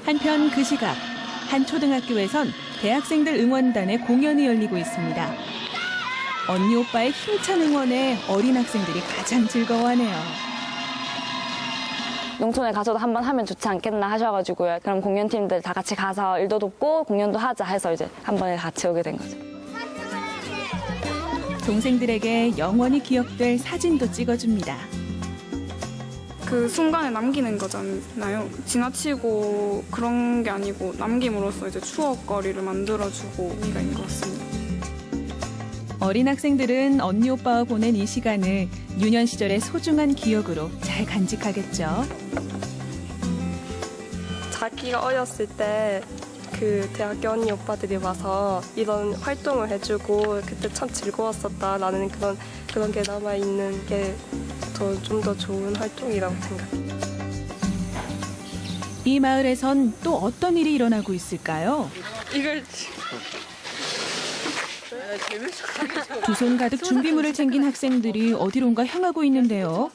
Speaker 5: 한편 그 시각 한 초등학교에선 대학생들 응원단의 공연이 열리고 있습니다. 언니 오빠의 힘찬 응원에 어린 학생들이 가장 즐거워하네요.
Speaker 26: 농촌에 가서도 한번 하면 좋지 않겠나 하셔가지고요. 그럼 공연팀들 다 같이 가서 일도 돕고 공연도 하자 해서 이제 한 번에 같이 오게 된 거죠.
Speaker 5: 동생들에게 영원히 기억될 사진도 찍어줍니다.
Speaker 19: 그 순간에 남기는 거잖아요. 지나치고 그런 게 아니고 남김으로써 이제 추억거리를 만들어주고 의미가 있는 것 같습니다.
Speaker 5: 어린 학생들은 언니 오빠와 보낸 이 시간을 유년 시절의 소중한 기억으로 잘 간직하겠죠.
Speaker 4: 자기가 어렸을 때 그 대학교 언니 오빠들이 와서 이런 활동을 해주고 그때 참 즐거웠었다라는 그런 게 남아있는 게 좀 더 좋은 활동이라고 생각해요.
Speaker 5: 이 마을에선 또 어떤 일이 일어나고 있을까요?
Speaker 19: 이걸
Speaker 5: 두 손 가득 준비물을 챙긴 학생들이 어디론가 향하고 있는데요.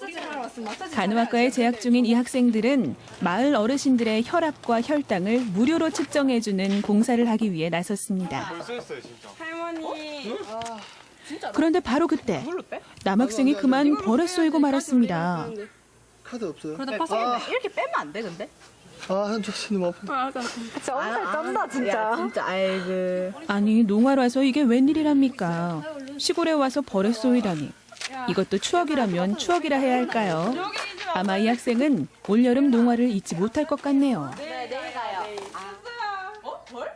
Speaker 5: 간호학과에 재학 중인 이 학생들은 마을 어르신들의 혈압과 혈당을 무료로 측정해주는 공사를 하기 위해 나섰습니다.
Speaker 19: 할머니.
Speaker 5: 그런데 바로 그때 남학생이 그만 버릇 쏘이고 말았습니다.
Speaker 23: 카드 없어요?
Speaker 12: 그래도 파스기 이렇게 빼면 안 돼, 근데?
Speaker 23: 한쪽 너무 아파.
Speaker 12: 진짜 엄살 쩐다, 진짜. 진짜, 아이고.
Speaker 5: 아니, 농활 와서 이게 웬일이랍니까? 시골에 와서 버릇 쏘이다니. 이것도 추억이라면 추억이라 해야 할까요? 아마 이 학생은 올여름 농활을 잊지 못할 것 같네요.
Speaker 12: 네, 내일 가요. 벌?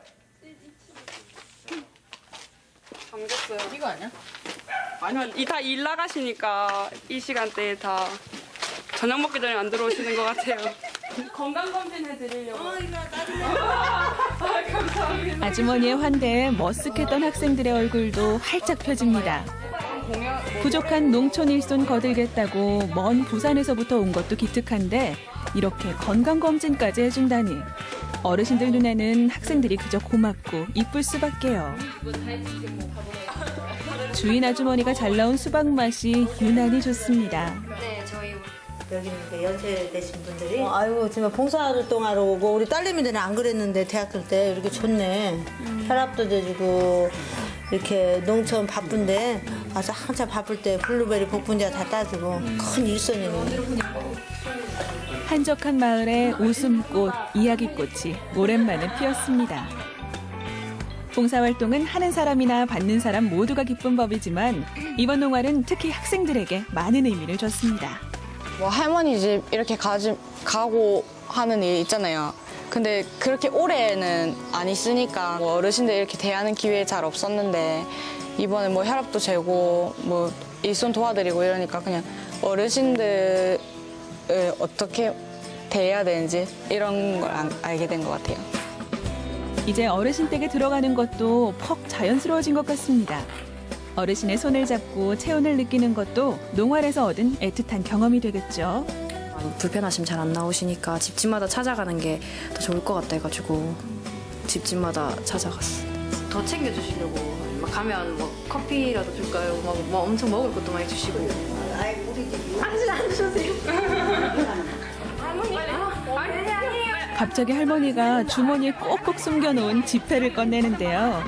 Speaker 19: 잠겼어요.
Speaker 12: 이거 아니야?
Speaker 19: 아니, 다 일 나가시니까 이 시간대에 다 저녁 먹기 전에 안 들어오시는 것 같아요. 건강검진 해드리려고. 감사합니다.
Speaker 5: 아주머니의 환대에 머쓱했던 학생들의 얼굴도 활짝 펴집니다. 부족한 농촌 일손 거들겠다고 먼 부산에서부터 온 것도 기특한데 이렇게 건강검진까지 해준다니. 어르신들 눈에는 학생들이 그저 고맙고 이쁠 수밖에요. 주인 아주머니가 잘 나온 수박 맛이 유난히 좋습니다.
Speaker 13: 네, 저희 여기는 연세 되신 분들이 아이고 정말 봉사활동하러 오고 우리 딸내미들은 안 그랬는데 대학교 때 이렇게 좋네. 혈압도 재주고 이렇게 농촌 바쁜데 와서 한참 바쁠 때 블루베리 복분자 다 따주고 큰 일손이네.
Speaker 5: 한적한 마을에 웃음꽃, 이야기꽃이 오랜만에 피었습니다. 봉사활동은 하는 사람이나 받는 사람 모두가 기쁜 법이지만 이번 농활은 특히 학생들에게 많은 의미를 줬습니다.
Speaker 26: 뭐 할머니 집 이렇게 가고 하는 일 있잖아요. 근데 그렇게 오래는 안 있으니까 뭐 어르신들 이렇게 대하는 기회 잘 없었는데 이번에 뭐 혈압도 재고 뭐 일손 도와드리고 이러니까 그냥 어르신들을 어떻게 대해야 되는지 이런 걸 알게 된 것 같아요.
Speaker 5: 이제 어르신 댁에 들어가는 것도 퍽 자연스러워진 것 같습니다. 어르신의 손을 잡고 체온을 느끼는 것도 농활에서 얻은 애틋한 경험이 되겠죠.
Speaker 14: 불편하시면 잘 안 나오시니까 집집마다 찾아가는 게 더 좋을 것 같아가지고 집집마다 찾아갔어요. 더 챙겨주시려고 막 가면 뭐 커피라도 줄까요? 막 엄청 먹을 것도 많이 주시고. 우리 집 안 주세요. 할머니.
Speaker 5: 갑자기 할머니가 주머니에 꼭꼭 숨겨놓은 지폐를 꺼내는데요.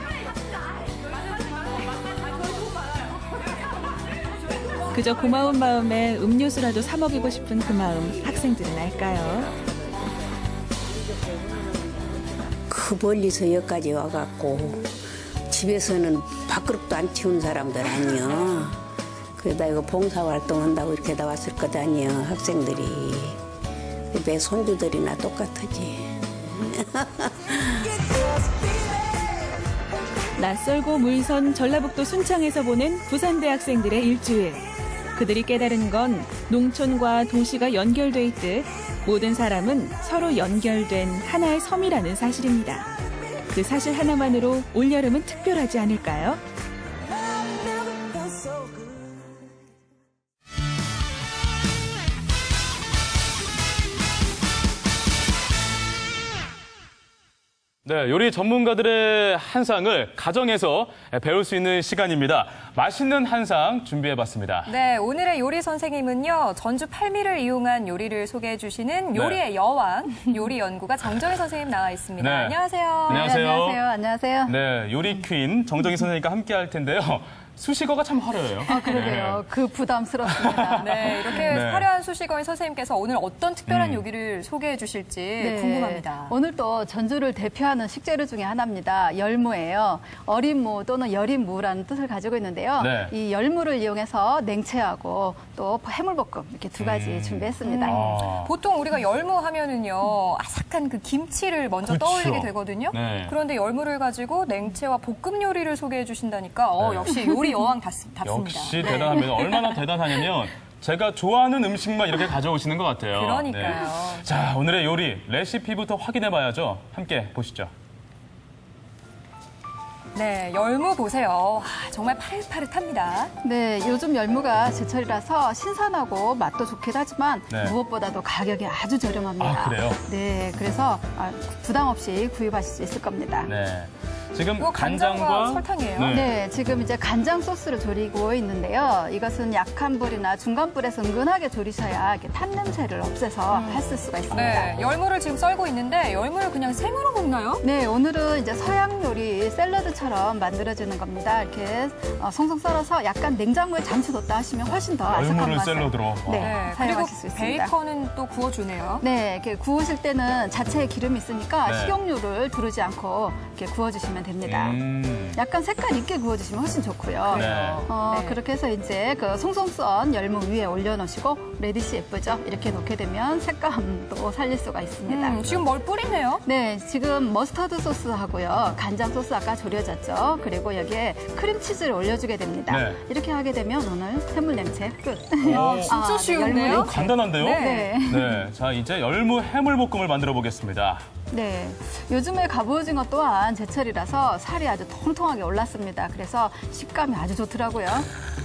Speaker 5: 그저 고마운 마음에 음료수라도 사 먹이고 싶은 그 마음 학생들은 알까요?
Speaker 15: 그 멀리서 여기까지 와갖고 집에서는 밥그릇도 안 치운 사람들 아니요. 그러다 이거 봉사활동 한다고 이렇게 나왔을 것 아니요. 학생들이. 내 손주들이나 똑같지.
Speaker 5: 낯설고 물선 전라북도 순창에서 보낸 부산대 학생들의 일주일. 그들이 깨달은 건 농촌과 도시가 연결돼 있듯 모든 사람은 서로 연결된 하나의 섬이라는 사실입니다. 그 사실 하나만으로 올여름은 특별하지 않을까요?
Speaker 2: 네, 요리 전문가들의 한상을 가정에서 배울 수 있는 시간입니다. 맛있는 한상 준비해봤습니다.
Speaker 1: 네, 오늘의 요리 선생님은요. 전주 팔미를 이용한 요리를 소개해 주시는 요리의 여왕, 요리 연구가 정정희 선생님 나와 있습니다.
Speaker 2: 네.
Speaker 1: 안녕하세요.
Speaker 2: 안녕하세요.
Speaker 13: 안녕하세요.
Speaker 2: 네, 요리 퀸 정정희 선생님과 함께 할 텐데요. 수식어가 참 화려해요.
Speaker 6: 아, 그러게요. 그 부담스럽습니다.
Speaker 1: 네, 이렇게
Speaker 2: 네.
Speaker 1: 화려한 수식어인 선생님께서 오늘 어떤 특별한 요리를 소개해 주실지 궁금합니다.
Speaker 6: 오늘 또 전주를 대표하는 식재료 중에 하나입니다. 열무예요. 어린 무 또는 여린 무라는 뜻을 가지고 있는데요.
Speaker 2: 네.
Speaker 6: 이 열무를 이용해서 냉채하고 또 해물볶음 이렇게 두 가지 준비했습니다.
Speaker 1: 보통 우리가 열무 하면은요, 아삭한 그 김치를 먼저
Speaker 2: 그렇죠.
Speaker 1: 떠올리게 되거든요.
Speaker 2: 네.
Speaker 1: 그런데 열무를 가지고 냉채와 볶음 요리를 소개해 주신다니까,
Speaker 2: 네.
Speaker 1: 역시 요리 여왕 답습니다.
Speaker 2: 역시 대단합니다. 얼마나 대단하냐면 제가 좋아하는 음식만 이렇게 가져오시는 것 같아요.
Speaker 1: 그러니까요.
Speaker 2: 네. 자, 오늘의 요리 레시피부터 확인해 봐야죠. 함께 보시죠.
Speaker 1: 네, 열무 보세요. 정말 파릇파릇합니다.
Speaker 6: 네, 요즘 열무가 제철이라서 신선하고 맛도 좋긴 하지만
Speaker 2: 네.
Speaker 6: 무엇보다도 가격이 아주 저렴합니다.
Speaker 2: 아, 그래요?
Speaker 6: 네, 그래서 부담 없이 구입하실 수 있을 겁니다.
Speaker 2: 네. 지금
Speaker 1: 이거 간장과 설탕이에요?
Speaker 6: 네, 지금 이제 간장 소스를 조리고 있는데요. 이것은 약한 불이나 중간 불에서 은근하게 조리셔야 이렇게 탄 냄새를 없애서 했을 수가 있습니다.
Speaker 1: 네, 열무를 지금 썰고 있는데 열무를 그냥 생으로 먹나요?
Speaker 6: 네, 오늘은 이제 서양 요리 샐러드처럼 만들어지는 겁니다. 이렇게 송송 썰어서 약간 냉장고에 잠시 뒀다 하시면 훨씬 더 아삭한
Speaker 2: 열무를
Speaker 6: 맛을
Speaker 2: 샐러드로.
Speaker 6: 네,
Speaker 1: 그리고
Speaker 6: 사용하실 수 있습니다.
Speaker 1: 베이컨은 또 구워주네요.
Speaker 6: 네, 이렇게 구우실 때는 자체에 기름이 있으니까
Speaker 2: 네.
Speaker 6: 식용유를 두르지 않고 이렇게 구워주시면 됩니다. 약간 색깔 있게 구워주시면 훨씬 좋고요.
Speaker 2: 네.
Speaker 6: 그렇게 해서 이제 그 송송 썬 열무 위에 올려놓으시고 레디시 예쁘죠? 이렇게 놓게 되면 색감도 살릴 수가 있습니다.
Speaker 1: 지금 뭘 뿌리네요?
Speaker 6: 네, 지금 머스터드 소스하고요. 간장 소스 아까 졸여졌죠? 그리고 여기에 크림치즈를 올려주게 됩니다.
Speaker 2: 네.
Speaker 6: 이렇게 하게 되면 오늘 해물 냉채 끝.
Speaker 1: 진짜 쉬운데요?
Speaker 6: 열무
Speaker 2: 간단한데요?
Speaker 6: 네.
Speaker 2: 네. 자, 이제 열무 해물볶음을 만들어 보겠습니다.
Speaker 6: 네, 요즘에 갑오징어 또한 제철이라서 살이 아주 통통하게 올랐습니다. 그래서 식감이 아주 좋더라고요.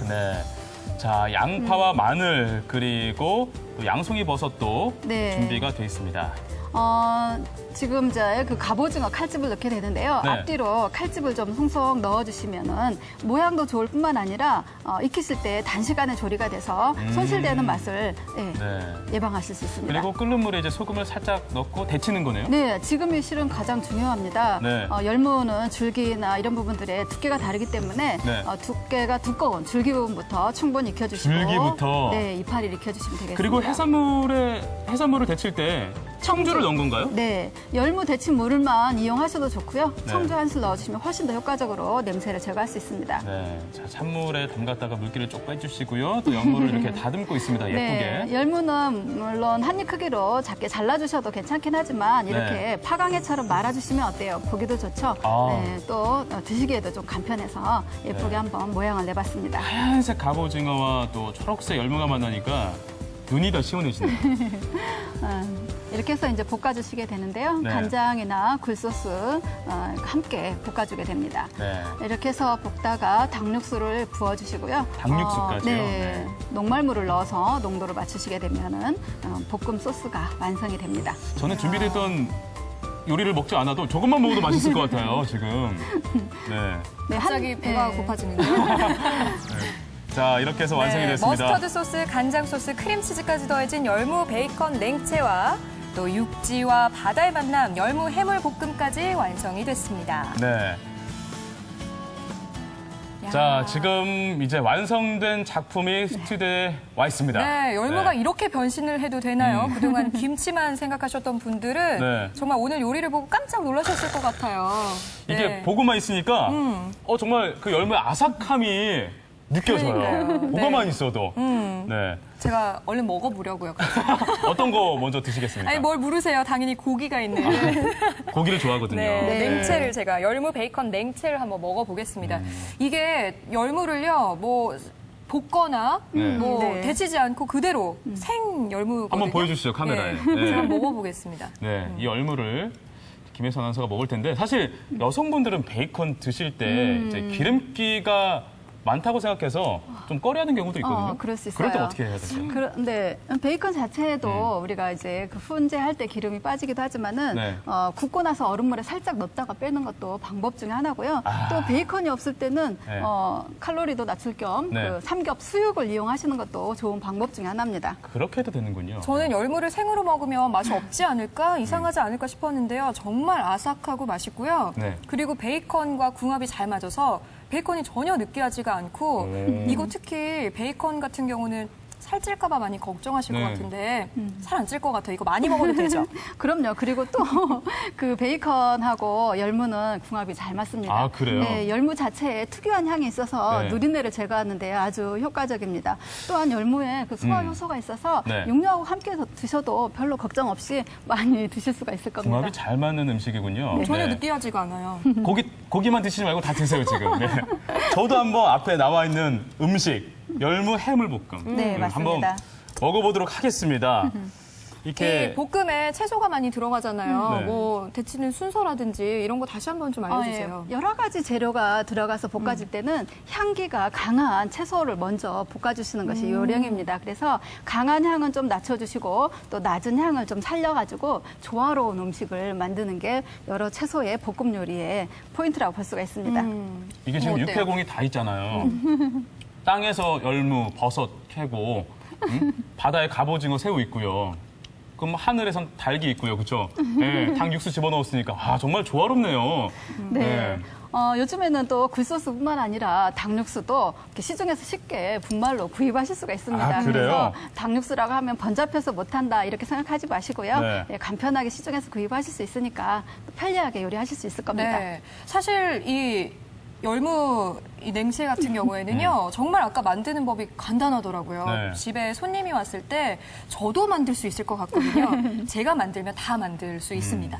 Speaker 2: 네. 자, 양파와 마늘 그리고 또 양송이 버섯도
Speaker 6: 네.
Speaker 2: 준비가 돼 있습니다.
Speaker 6: 지금 이제 그 갑오징어 칼집을 넣게 되는데요.
Speaker 2: 네.
Speaker 6: 앞뒤로 칼집을 좀 송송 넣어주시면은 모양도 좋을 뿐만 아니라 익히실 때 단시간에 조리가 돼서 손실되는 맛을 예방하실 수 있습니다.
Speaker 2: 그리고 끓는 물에 이제 소금을 살짝 넣고 데치는 거네요.
Speaker 6: 네, 지금이 실은 가장 중요합니다.
Speaker 2: 네.
Speaker 6: 열무는 줄기나 이런 부분들의 두께가 다르기 때문에
Speaker 2: 네.
Speaker 6: 두께가 두꺼운 줄기 부분부터 충분히 익혀주시고
Speaker 2: 줄기부터?
Speaker 6: 네, 이파리를 익혀주시면 되겠습니다.
Speaker 2: 그리고 해산물을 데칠 때 청주를 넣은 건가요?
Speaker 6: 네, 열무 데친 물만 이용하셔도 좋고요.
Speaker 2: 네.
Speaker 6: 청주 한 술 넣어주시면 훨씬 더 효과적으로 냄새를 제거할 수 있습니다.
Speaker 2: 네, 자, 찬물에 담갔다가 물기를 쪽 빼주시고요. 또 열무를 이렇게 다듬고 있습니다. 예쁘게.
Speaker 6: 네, 열무는 물론 한 입 크기로 작게 잘라주셔도 괜찮긴 하지만 이렇게
Speaker 2: 네.
Speaker 6: 파강해처럼 말아주시면 어때요? 보기도 좋죠? 네, 또 드시기에도 좀 간편해서 예쁘게
Speaker 2: 네.
Speaker 6: 한번 모양을 내봤습니다.
Speaker 2: 하얀색 갑오징어와 또 초록색 열무가 만나니까 눈이 더 시원해지네요.
Speaker 6: 이렇게 해서 이제 볶아주시게 되는데요.
Speaker 2: 네.
Speaker 6: 간장이나 굴소스 함께 볶아주게 됩니다.
Speaker 2: 네.
Speaker 6: 이렇게 해서 볶다가 닭육수를 부어주시고요.
Speaker 2: 닭육수까지요?
Speaker 6: 네. 녹말물을 넣어서 농도를 맞추시게 되면은 볶음 소스가 완성이 됩니다.
Speaker 2: 저는 준비됐던 요리를 먹지 않아도 조금만 먹어도 맛있을 것 같아요, 지금. 네.
Speaker 6: 네,
Speaker 1: 갑자기 배가 고파지는데요.
Speaker 2: 자, 이렇게 해서 완성이 됐습니다.
Speaker 1: 머스터드 소스, 간장 소스, 크림치즈까지 더해진 열무 베이컨 냉채와 또 육지와 바다의 만남 열무 해물 볶음까지 완성이 됐습니다.
Speaker 2: 네. 자, 지금 이제 완성된 작품이 스튜디오에 와 있습니다.
Speaker 1: 네, 열무가
Speaker 2: 네.
Speaker 1: 이렇게 변신을 해도 되나요? 그동안 김치만 생각하셨던 분들은
Speaker 2: 네.
Speaker 1: 정말 오늘 요리를 보고 깜짝 놀라셨을 것 같아요.
Speaker 2: 이게
Speaker 1: 네.
Speaker 2: 보고만 있으니까 정말 그 열무의 아삭함이 느껴져요.
Speaker 1: 그러니까요.
Speaker 2: 보고만
Speaker 1: 네.
Speaker 2: 있어도. 네.
Speaker 1: 제가 얼른 먹어보려고요.
Speaker 2: 어떤 거 먼저 드시겠습니까?
Speaker 1: 아니 뭘 물으세요. 당연히 고기가 있는.
Speaker 2: 고기를 좋아하거든요.
Speaker 1: 네, 냉채를 제가 열무 베이컨 냉채를 한번 먹어보겠습니다. 이게 열무를요, 뭐 볶거나 뭐
Speaker 6: 네.
Speaker 1: 데치지 않고 그대로 생 열무거든요.
Speaker 2: 한번 보여주시죠, 카메라에.
Speaker 1: 네.
Speaker 2: 네.
Speaker 1: 제가 먹어보겠습니다.
Speaker 2: 네, 이 열무를 김혜선 아나운서가 먹을 텐데 사실 여성분들은 베이컨 드실 때 이제 기름기가 많다고 생각해서 좀 꺼려하는 경우도 있거든요.
Speaker 6: 그럴 수 있어요.
Speaker 2: 그럴 때 어떻게 해야 될까요?
Speaker 6: 그런데 베이컨 자체에도 우리가 이제 그 훈제할 때 기름이 빠지기도 하지만은
Speaker 2: 네.
Speaker 6: 굽고 나서 얼음물에 살짝 넣었다가 빼는 것도 방법 중에 하나고요. 또 베이컨이 없을 때는
Speaker 2: 네.
Speaker 6: 칼로리도 낮출 겸
Speaker 2: 네.
Speaker 6: 그 삼겹 수육을 이용하시는 것도 좋은 방법 중에 하나입니다.
Speaker 2: 그렇게 해도 되는군요.
Speaker 1: 저는 열무를 생으로 먹으면 맛이 없지 않을까, 이상하지 않을까 싶었는데요. 정말 아삭하고 맛있고요.
Speaker 2: 네.
Speaker 1: 그리고 베이컨과 궁합이 잘 맞아서 베이컨이 전혀 느끼하지가 않고 이거 특히 베이컨 같은 경우는 살찔까 봐 많이 걱정하실 것 같은데 살 안 찔 것 같아요. 이거 많이 먹어도 되죠?
Speaker 6: 그럼요. 그리고 또 그 베이컨하고 열무는 궁합이 잘 맞습니다.
Speaker 2: 아, 그래요?
Speaker 6: 네, 열무 자체에 특유한 향이 있어서
Speaker 2: 네.
Speaker 6: 누린내를 제거하는데 아주 효과적입니다. 또한 열무에 그 소화 효소가 있어서
Speaker 2: 네.
Speaker 6: 육류하고 함께 드셔도 별로 걱정 없이 많이 드실 수가 있을 겁니다.
Speaker 2: 궁합이 잘 맞는 음식이군요.
Speaker 1: 전혀
Speaker 2: 네.
Speaker 1: 느끼하지가 않아요.
Speaker 2: 고기만 드시지 말고 다 드세요, 지금. 네. 저도 한번 앞에 나와 있는 음식, 열무 해물볶음.
Speaker 6: 네, 맞습니다.
Speaker 2: 한번 먹어보도록 하겠습니다.
Speaker 1: 이
Speaker 2: 이렇게
Speaker 1: 볶음에 채소가 많이 들어가잖아요.
Speaker 2: 네.
Speaker 1: 뭐 데치는 순서라든지 이런 거 다시 한번 좀 알려주세요.
Speaker 6: 예. 여러 가지 재료가 들어가서 볶아질 때는 향기가 강한 채소를 먼저 볶아주시는 것이 요령입니다. 그래서 강한 향은 좀 낮춰주시고 또 낮은 향을 좀 살려가지고 조화로운 음식을 만드는 게 여러 채소의 볶음 요리의 포인트라고 볼 수가 있습니다.
Speaker 2: 이게 지금
Speaker 1: 어때요?
Speaker 2: 육해공이 다 있잖아요. 땅에서 열무, 버섯 캐고 바다에 갑오징어, 새우 있고요. 그럼 하늘에선 닭이 있고요, 그렇죠? 네, 닭 육수 집어넣었으니까 아 정말 조화롭네요.
Speaker 6: 네. 요즘에는 또 굴소스뿐만 아니라 닭육수도 이렇게 시중에서 쉽게 분말로 구입하실 수가 있습니다.
Speaker 2: 아, 그래요?
Speaker 6: 그래서 닭육수라고 하면 번잡해서 못한다 이렇게 생각하지 마시고요.
Speaker 2: 네.
Speaker 6: 예, 간편하게 시중에서 구입하실 수 있으니까 편리하게 요리하실 수 있을 겁니다.
Speaker 1: 네. 사실 이 열무 이 냉채 같은 경우에는요, 정말 아까 만드는 법이 간단하더라고요.
Speaker 2: 네.
Speaker 1: 집에 손님이 왔을 때 저도 만들 수 있을 것 같거든요. 제가 만들면 다 만들 수 있습니다.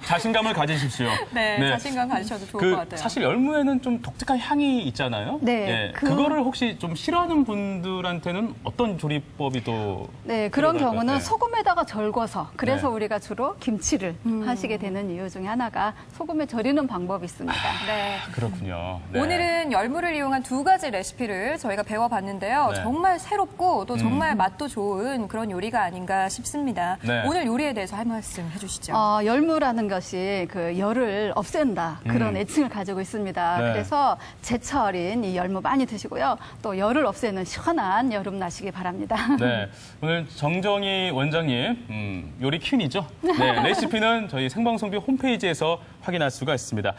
Speaker 2: 자신감을 가지십시오.
Speaker 1: 네, 자신감 가지셔도 좋을 것 같아요.
Speaker 2: 사실 열무에는 좀 독특한 향이 있잖아요.
Speaker 6: 네,
Speaker 2: 그거를 혹시 좀 싫어하는 분들한테는 어떤 조리법이 또
Speaker 6: 네, 그런
Speaker 2: 필요할까요?
Speaker 6: 경우는
Speaker 2: 네.
Speaker 6: 소금에다가 절궈서 그래서
Speaker 2: 네.
Speaker 6: 우리가 주로 김치를 하시게 되는 이유 중에 하나가 소금에 절이는 방법이 있습니다.
Speaker 1: 네.
Speaker 2: 그렇군요. 네.
Speaker 1: 오늘은 열무를 이용한 두 가지 레시피를 저희가 배워봤는데요.
Speaker 2: 네.
Speaker 1: 정말 새롭고 또 정말 맛도 좋은 그런 요리가 아닌가 싶습니다.
Speaker 2: 네.
Speaker 1: 오늘 요리에 대해서 할 말씀 해주시죠.
Speaker 6: 열무라는 것이 그 열을 없앤다 그런 애칭을 가지고 있습니다.
Speaker 2: 네.
Speaker 6: 그래서 제철인 이 열무 많이 드시고요. 또 열을 없애는 시원한 여름 나시기 바랍니다.
Speaker 2: 네, 오늘 정정희 원장님 요리 퀸이죠. 네, 레시피는 저희 생방송비 홈페이지에서 확인할 수가 있습니다.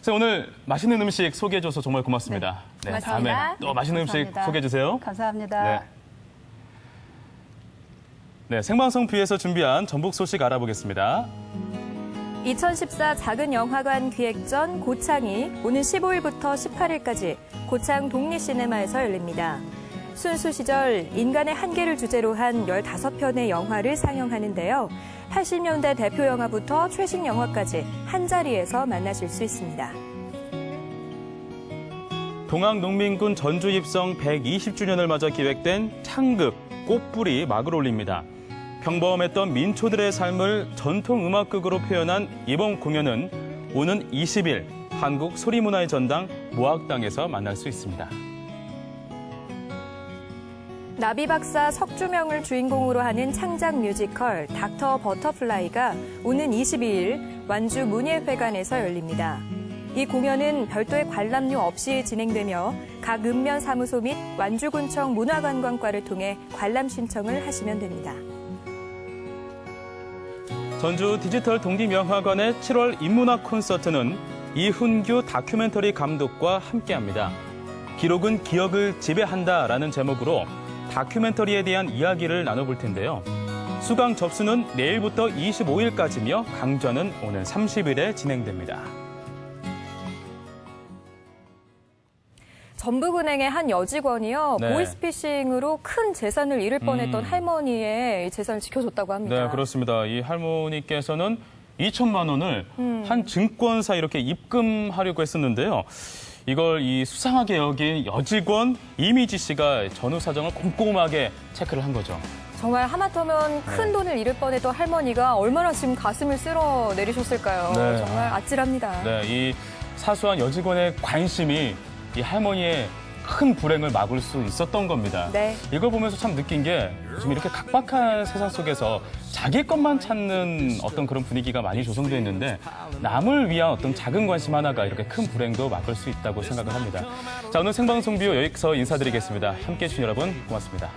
Speaker 2: 그래서 오늘 맛있는 음식 소개해줘서 정말 고맙습니다. 네,
Speaker 1: 고맙습니다.
Speaker 2: 다음에 또 맛있는
Speaker 6: 감사합니다.
Speaker 2: 음식 소개해주세요.
Speaker 6: 감사합니다.
Speaker 2: 네. 네, 생방송 B에서 준비한 전북 소식 알아보겠습니다.
Speaker 1: 2014 작은 영화관 기획전 고창이 오는 15일부터 18일까지 고창 독립시네마에서 열립니다. 순수 시절 인간의 한계를 주제로 한 15편의 영화를 상영하는데요. 80년대 대표 영화부터 최신 영화까지 한자리에서 만나실 수 있습니다.
Speaker 2: 동학농민군 전주 입성 120주년을 맞아 기획된 창극 꽃불이 막을 올립니다. 평범했던 민초들의 삶을 전통 음악극으로 표현한 이번 공연은 오는 20일 한국 소리문화의 전당 모악당에서 만날 수 있습니다.
Speaker 1: 나비박사 석주명을 주인공으로 하는 창작 뮤지컬 닥터 버터플라이가 오는 22일 완주 문예회관에서 열립니다. 이 공연은 별도의 관람료 없이 진행되며 각 읍면 사무소 및 완주군청 문화관광과를 통해 관람 신청을 하시면 됩니다.
Speaker 2: 전주 디지털 독립영화관의 7월 인문학 콘서트는 이훈규 다큐멘터리 감독과 함께합니다. 기록은 기억을 지배한다라는 제목으로 다큐멘터리에 대한 이야기를 나눠볼 텐데요. 수강 접수는 내일부터 25일까지며 강좌는 오는 30일에 진행됩니다.
Speaker 1: 전북은행의 한 여직원이요.
Speaker 2: 네.
Speaker 1: 보이스피싱으로 큰 재산을 잃을 뻔했던 할머니의 재산을 지켜줬다고 합니다.
Speaker 2: 네, 그렇습니다. 이 할머니께서는 2천만 원을 한 증권사에 이렇게 입금하려고 했었는데요. 이걸 이 수상하게 여긴 여직원 이미지 씨가 전후 사정을 꼼꼼하게 체크를 한 거죠.
Speaker 1: 정말 하마터면 큰 돈을 잃을 뻔했던 할머니가 얼마나 지금 가슴을 쓸어 내리셨을까요?
Speaker 2: 네.
Speaker 1: 정말 아찔합니다.
Speaker 2: 네, 이 사소한 여직원의 관심이 이 할머니의 큰 불행을 막을 수 있었던 겁니다.
Speaker 1: 네.
Speaker 2: 이걸 보면서 참 느낀 게 지금 이렇게 각박한 세상 속에서 자기 것만 찾는 어떤 그런 분위기가 많이 조성되어 있는데 남을 위한 어떤 작은 관심 하나가 이렇게 큰 불행도 막을 수 있다고 생각을 합니다. 자, 오늘 생방송 뷰 여기서 인사드리겠습니다. 함께해 주신 여러분 고맙습니다.